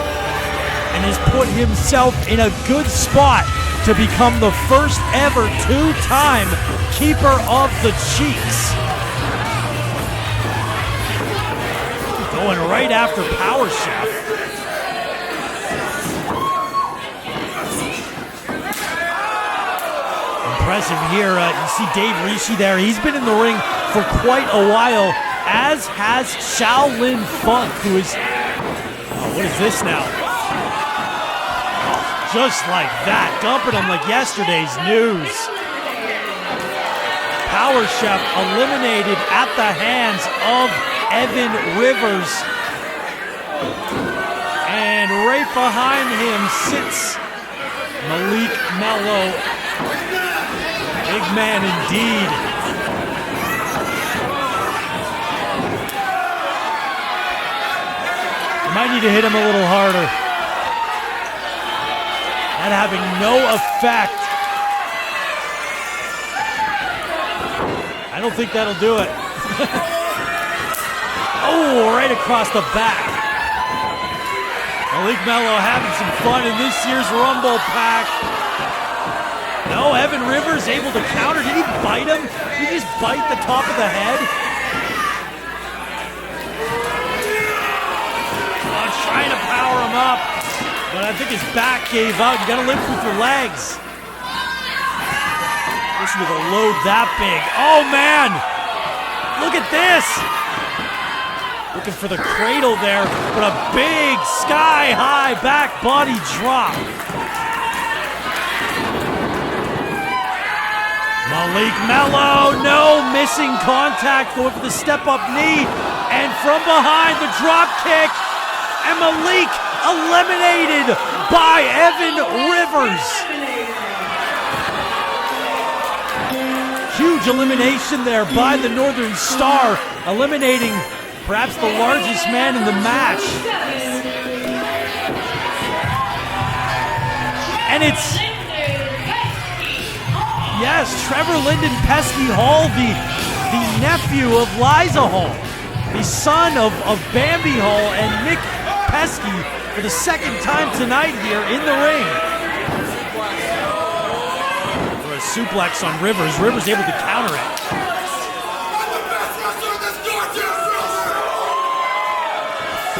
and has put himself in a good spot to become the first ever two-time Keeper of the Cheeks. Going right after Power Chef. Impressive here. You see Dave Rishi there. He's been in the ring for quite a while, as has Shaolin Funk, who is... Oh, what is this now? Just like that, dumping him like yesterday's news. Power Chef eliminated at the hands of Evan Rivers. And right behind him sits Malik Mello. Big man indeed. You might need to hit him a little harder. That having no effect. I don't think that'll do it. Oh, right across the back. Malik Mello having some fun in this year's RumblePak. No, Evan Rivers able to counter. Did he bite him? Did he just bite the top of the head? Oh, trying to power him up. But I think his back gave up. You gotta lift with your legs. Listen to the load that big. Oh man! Look at this! Looking for the cradle there, but a big sky-high back body drop. Malik Mello, no, missing contact, going for the step-up knee, and from behind the drop kick, and Malik eliminated by Evan Rivers. Huge elimination there by the Northern Star, eliminating perhaps the largest man in the match. And it's, yes, Trevor Lyndon Pesky Hall, the nephew of Liiza Hall, the son of Bambi Hall and Nick Pesky, for the second time tonight here in the ring. For a suplex on Rivers. Rivers able to counter it.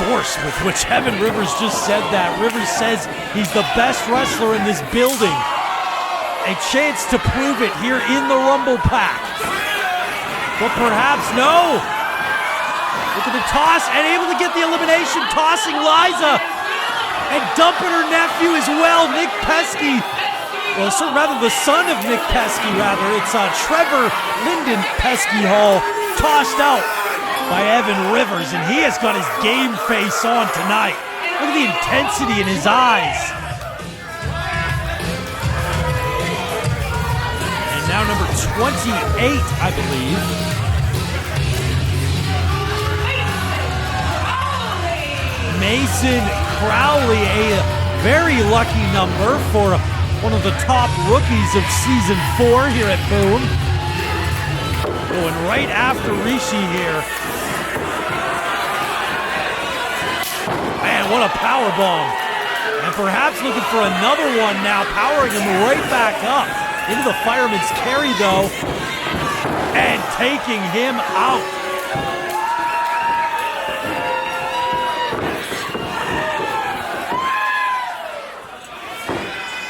Force with which Evan Rivers just said that. Rivers says he's the best wrestler in this building. A chance to prove it here in the RumblePak. But perhaps no. Look at the toss and able to get the elimination, tossing Liiza and dumping her nephew as well, Nick Pesky. Well, so rather the son of Nick Pesky, rather. It's Trevor Lyndon Pesky Hall, tossed out by Evan Rivers, and he has got his game face on tonight. Look at the intensity in his eyes. And now number 28, I believe. Mason Crowley, a very lucky number for one of the top rookies of Season 4 here at Boom. Going right after Rishi here. Man, what a power bomb. And perhaps looking for another one now, powering him right back up. Into the fireman's carry, though. And taking him out.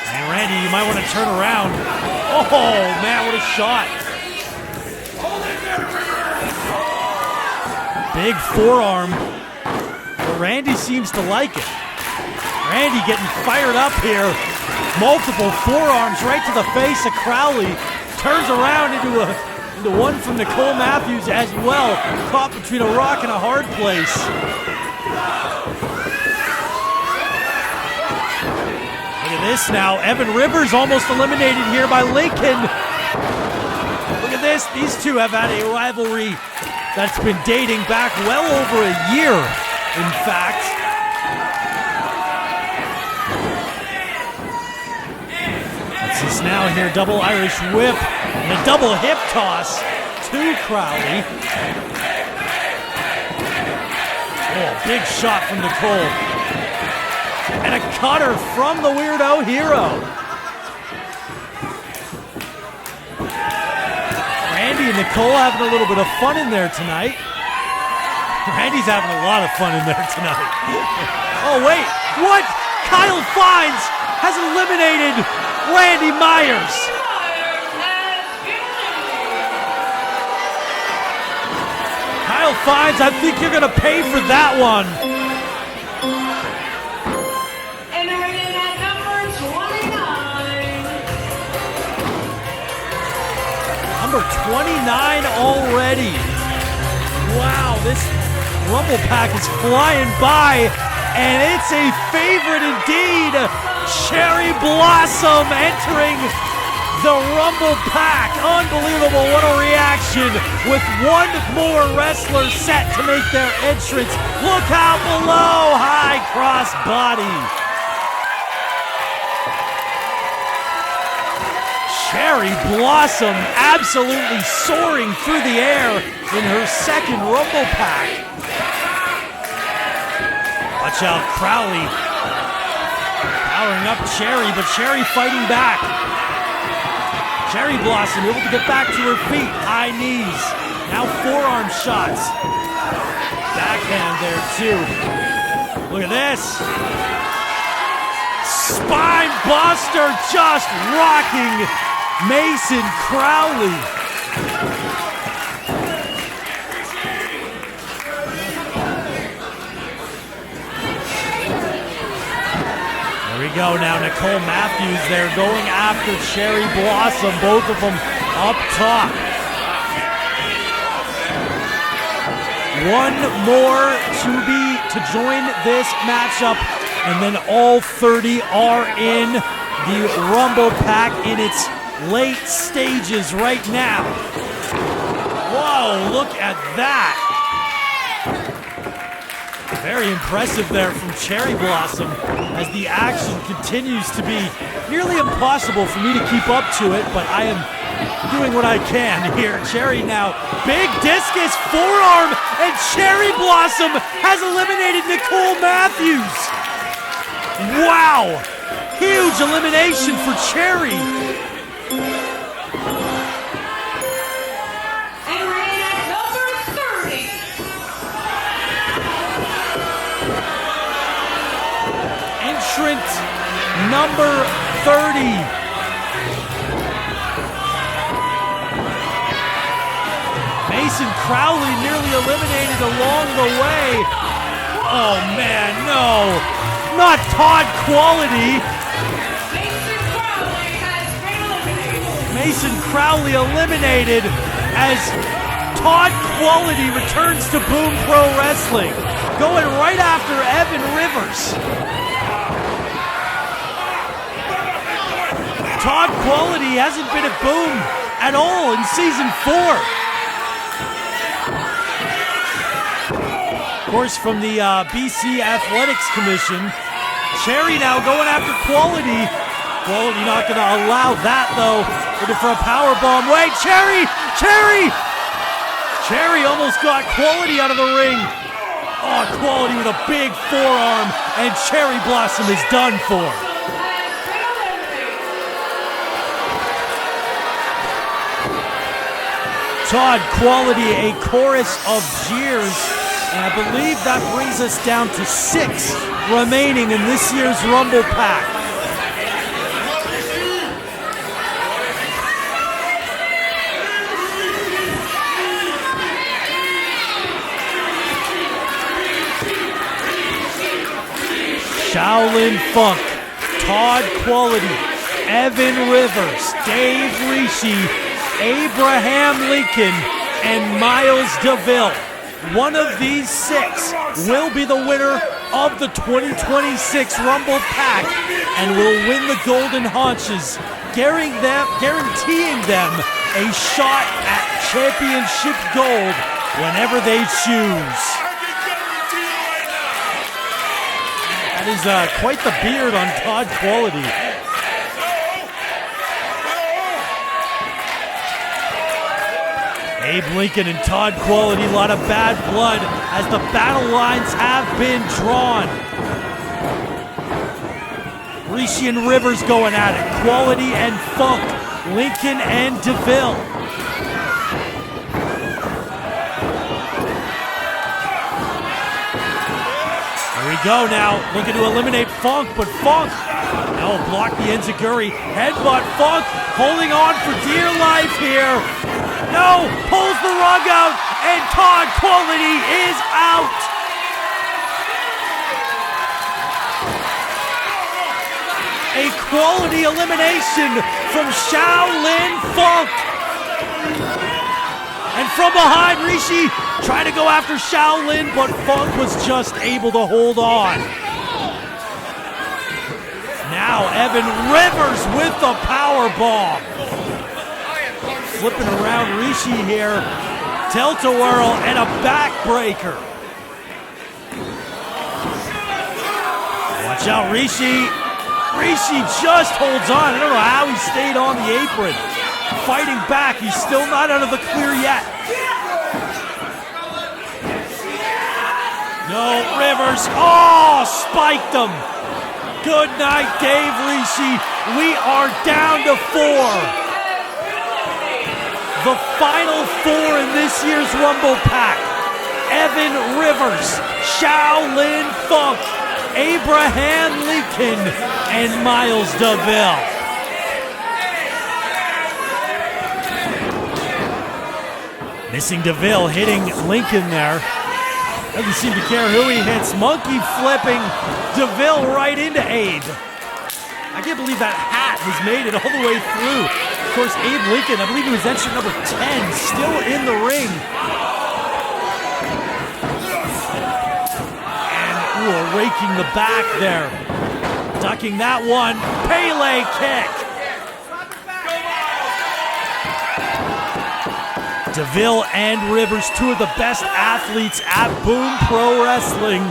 And Randy, you might want to turn around. Oh, man, what a shot. Big forearm. But Randy seems to like it. Randy getting fired up here. Multiple forearms right to the face of Crowley. Turns around into one from Nicole Matthews as well. Caught between a rock and a hard place. Look at this now. Evan Rivers almost eliminated here by Lincoln. Look at this. These two have had a rivalry that's been dating back well over a year, in fact. What's this now here? Double Irish whip and a double hip toss to Crowley. Oh, big shot from Nicole. And a cutter from the Weirdo Hero. Randy and Nicole having a little bit of fun in there tonight. Randy's having a lot of fun in there tonight. Oh, wait. What? Kyle Fines has eliminated Randy Myers. Kyle Fines, I think you're going to pay for that one. Entering at number 29. Number 29 already. Wow, this RumblePak is flying by, and it's a favorite indeed. Cherry Blossom entering the RumblePak. Unbelievable, what a reaction with one more wrestler set to make their entrance. Look out below, high cross body. Cherry Blossom absolutely soaring through the air in her second RumblePak. Watch out, Crowley powering up Cherry, but Cherry fighting back. Cherry Blossom able to get back to her feet. High knees. Now forearm shots. Backhand there too. Look at this. Spine buster just rocking Mason Crowley. There we go now. Nicole Matthews there going after Cherry Blossom. Both of them up top. One more to join this matchup, and then all 30 are in the RumblePak in its late stages right now. Whoa, look at that. Very impressive there from Cherry Blossom as the action continues to be nearly impossible for me to keep up to it, but I am doing what I can here. Cherry now, big discus forearm, and Cherry Blossom has eliminated Nicole Matthews. Wow, huge elimination for Cherry. Entrant number 30. Mason Crowley nearly eliminated along the way. Oh man, no. Not Todd Quality. Mason Crowley eliminated as Todd Quality returns to Boom Pro Wrestling. Going right after Evan Rivers. Todd Quality hasn't been at Boom at all in season 4. Of course, from the BC Athletics Commission, Cherry now going after Quality. Quality not going to allow that though. Looking for a power bomb. Wait, Cherry! Cherry almost got Quality out of the ring. Oh, Quality with a big forearm, and Cherry Blossom is done for. Todd Quality, a chorus of jeers, and I believe that brings us down to 6 remaining in this year's RumblePak. Shaolin Funk, Todd Quality, Evan Rivers, Dave Rishi, Abraham Lincoln, and Miles DeVille. One of these 6 will be the winner of the 2026 RumblePak and will win the Golden Haunches, guaranteeing them a shot at championship gold whenever they choose. That is quite the beard on Todd Quality. Abe Lincoln and Todd Quality, a lot of bad blood as the battle lines have been drawn. Rishi and Rivers going at it. Quality and Funk. Lincoln and DeVille. Here we go now, looking to eliminate Funk, but Funk now will block the enziguri. Headbutt, Funk holding on for dear life here. No, pulls the rug out, and Todd Quality is out. A quality elimination from Shaolin Funk. And from behind, Rishi trying to go after Shaolin, but Funk was just able to hold on. Now Evan Rivers with the power bomb. Flipping around Rishi here. Tilt-a-whirl and a backbreaker. Watch out, Rishi. Rishi just holds on. I don't know how he stayed on the apron. Fighting back. He's still not out of the clear yet. No, Rivers. Oh, spiked him. Good night, Dave Rishi. We are down to 4. The final 4 in this year's RumblePak. Evan Rivers, Shaolin Funk, Abraham Lincoln, and Miles DeVille. Missing DeVille, hitting Lincoln there. Doesn't seem to care who he hits. Monkey flipping DeVille right into Abe. I can't believe that hat has made it all the way through. Of course, Abe Lincoln, I believe he was entrant number 10, still in the ring. And, raking the back there. Ducking that one. Pele kick. DeVille and Rivers, 2 of the best athletes at Boom Pro Wrestling.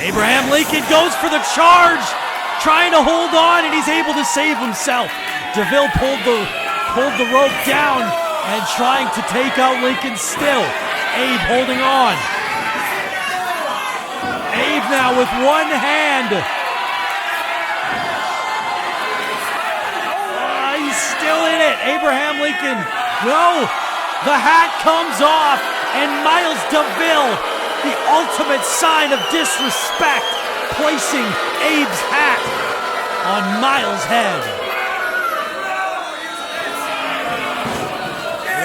Abraham Lincoln goes for the charge, trying to hold on, and he's able to save himself. DeVille pulled the rope down and trying to take out Lincoln still. Abe holding on. Abe now with one hand. He's still in it. Abraham Lincoln. No, the hat comes off, and Miles DeVille, the ultimate sign of disrespect, placing Abe's hat on Miles' head.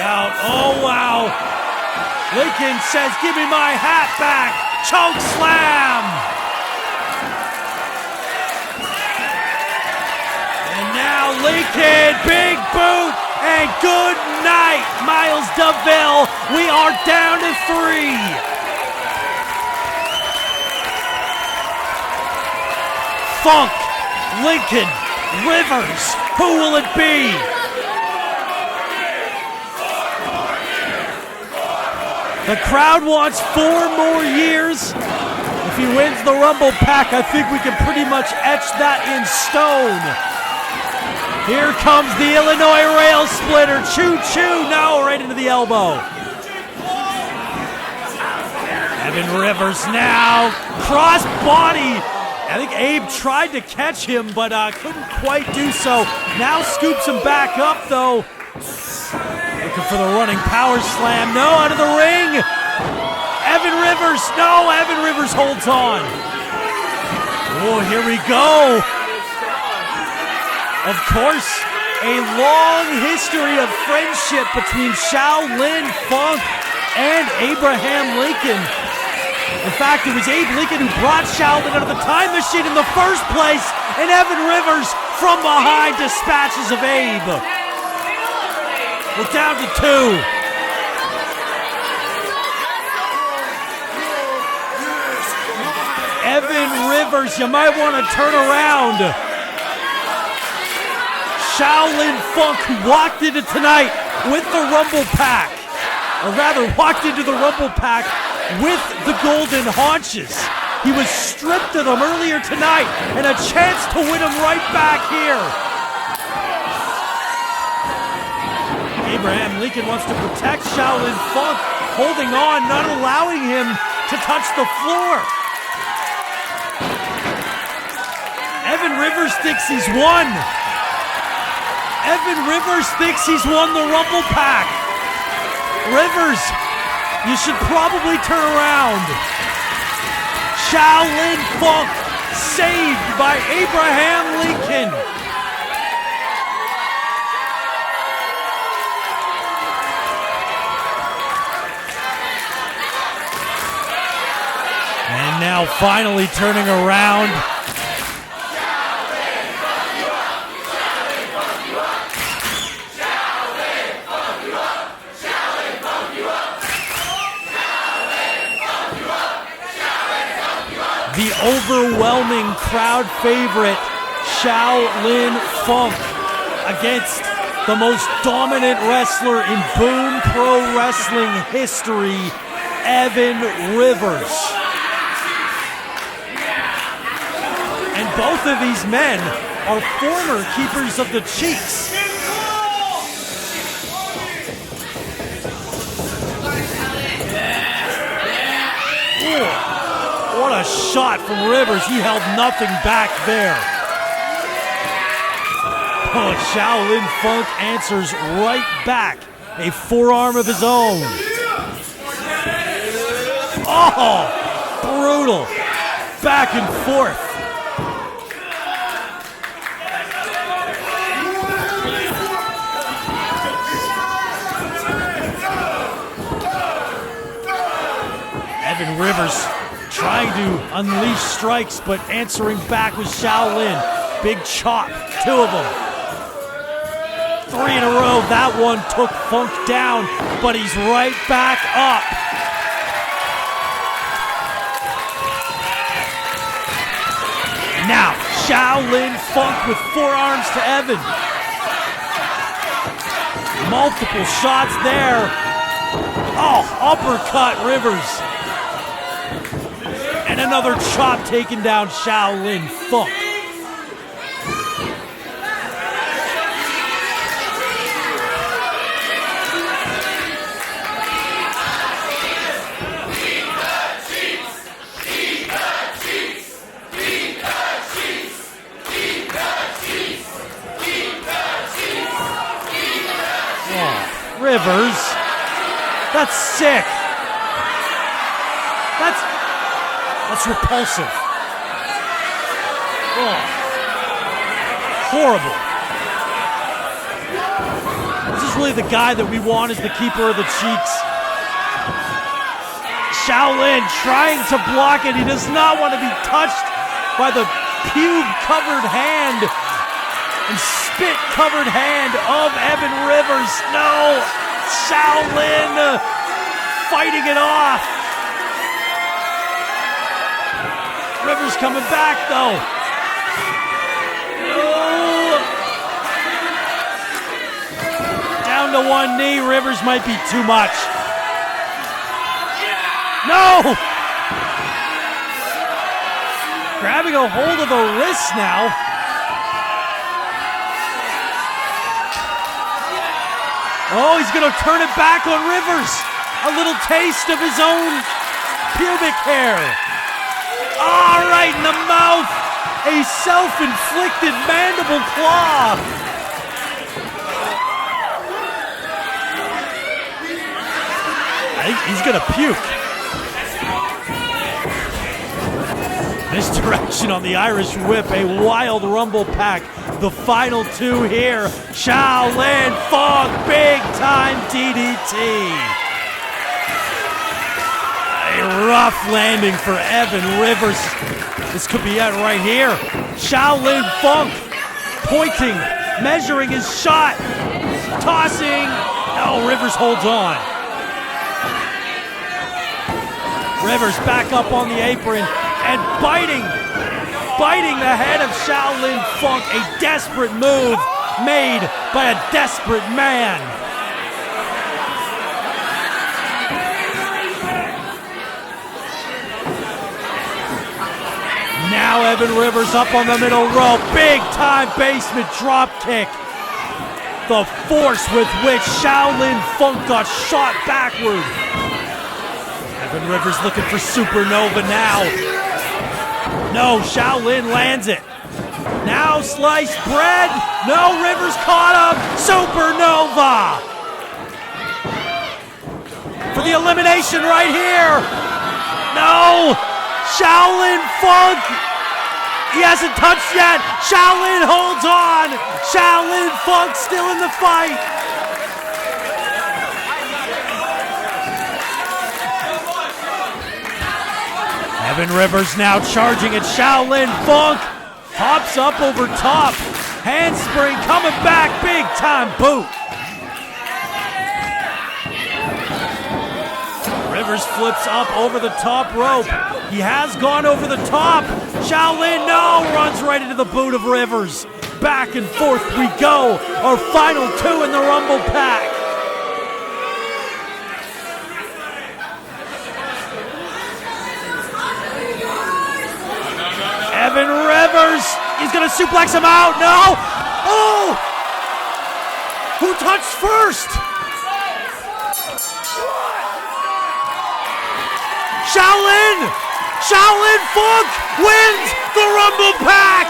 Out. Oh, wow. Lincoln says, give me my hat back. Choke slam. And now Lincoln, big boot, and good night, Miles DeVille. We are down to 3. Funk, Lincoln, Rivers, who will it be? The crowd wants 4 more years. If he wins the RumblePak, I think we can pretty much etch that in stone. Here comes the Illinois rail splitter. Choo-choo, no, right into the elbow. Evan Rivers now, cross body. I think Abe tried to catch him, but couldn't quite do so. Now scoops him back up, though. Looking for the running power slam. No, out of the ring. Evan Rivers. No, Evan Rivers holds on. Oh, here we go. Of course, A long history of friendship between Shaolin Funk and Abraham Lincoln. In fact, it was Abe Lincoln who brought Shaolin out of the time machine in the first place, and Evan Rivers from behind dispatches of Abe. We're down to 2. Evan Rivers, you might want to turn around. Shaolin Funk, who walked into tonight with the RumblePak, or rather walked into the RumblePak with the Golden Haunches. He was stripped of them earlier tonight, and a chance to win them right back here. Abraham Lincoln wants to protect Shaolin Funk, holding on, not allowing him to touch the floor. Evan Rivers thinks he's won. Evan Rivers thinks he's won the RumblePak. Rivers, you should probably turn around. Shaolin Funk saved by Abraham Lincoln. And now finally turning around. The overwhelming crowd favorite, Shaolin Funk, against the most dominant wrestler in Boom Pro Wrestling history, Evan Rivers. And both of these men are former keepers of the cheeks. What a shot from Rivers. He held nothing back there. Oh, Shaolin Funk answers right back. A forearm of his own. Oh, brutal. Back and forth. Evan Rivers trying to unleash strikes, but answering back with Shaolin. Big chop, 2 of them. 3 in a row. That one took Funk down, but he's right back up. Now, Shaolin Funk with forearms to Evan. Multiple shots there. Oh, uppercut Rivers. And another chop taking down Shaolin Funk. Oh, Rivers. That's sick. That's repulsive. Oh. Horrible. This is really the guy that we want as the keeper of the cheeks. Shaolin trying to block it. He does not want to be touched by the pube-covered hand and spit-covered hand of Evan Rivers. No! Shaolin fighting it off. Rivers coming back, though. Oh. Down to one knee. Rivers might be too much. No! Grabbing a hold of the wrist now. Oh, he's going to turn it back on Rivers. A little taste of his own pubic hair. All right, in the mouth, a self-inflicted mandible claw. I think he's gonna puke. Misdirection on the Irish whip, a wild RumblePak. The final two here. Shaolin Fong, big time DDT. A rough landing for Evan Rivers. This could be it right here. Shaolin Fong pointing, measuring his shot, tossing. Oh, Rivers holds on. Rivers back up on the apron and biting the head of Shaolin Fong. A desperate move made by a desperate man. Now Evan Rivers up on the middle rope. Big time basement drop kick. The force with which Shaolin Fong got shot backward. Evan Rivers looking for Supernova now. No, Shaolin lands it. Now sliced bread. No, Rivers caught him. Supernova. For the elimination right here. No. Shaolin Fong. He hasn't touched yet. Shaolin holds on. Shaolin Fong still in the fight. Evan Rivers now charging at Shaolin Fong. Hops up over top. Handspring coming back. Big time boot. Rivers flips up over the top rope. He has gone over the top. Shaolin, no, runs right into the boot of Rivers. Back and forth we go. Our final two in the RumblePak. Evan Rivers, he's gonna suplex him out. No! Oh! Who touched first? Shaolin Fong wins the RumblePak.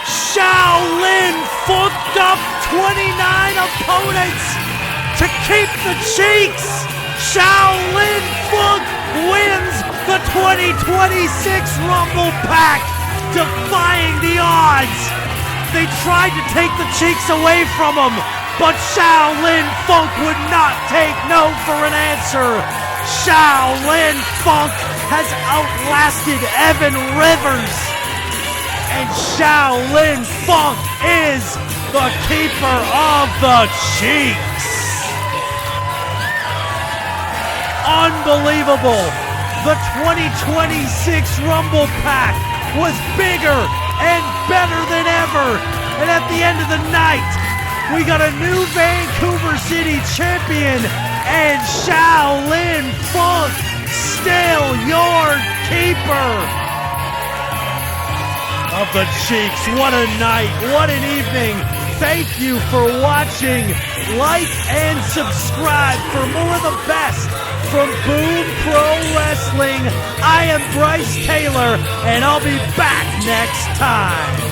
Shaolin funked up 29 opponents to keep the cheeks. Shaolin Fong wins the 2026 RumblePak, defying the odds. They tried to take the cheeks away from him, but Shaolin Fong would not take no for an answer. Shaolin Fong has outlasted Evan Rivers, and Shaolin Fong is the keeper of the cheeks. Unbelievable. The 2026 RumblePak was bigger and better than ever. And at the end of the night, we got a new Vancouver City champion, and Shaolin Fong, still your keeper of the cheeks. What a night, what an evening. Thank you for watching. Like and subscribe for more of the best from Boom Pro Wrestling. I am Bryce Taylor, and I'll be back next time.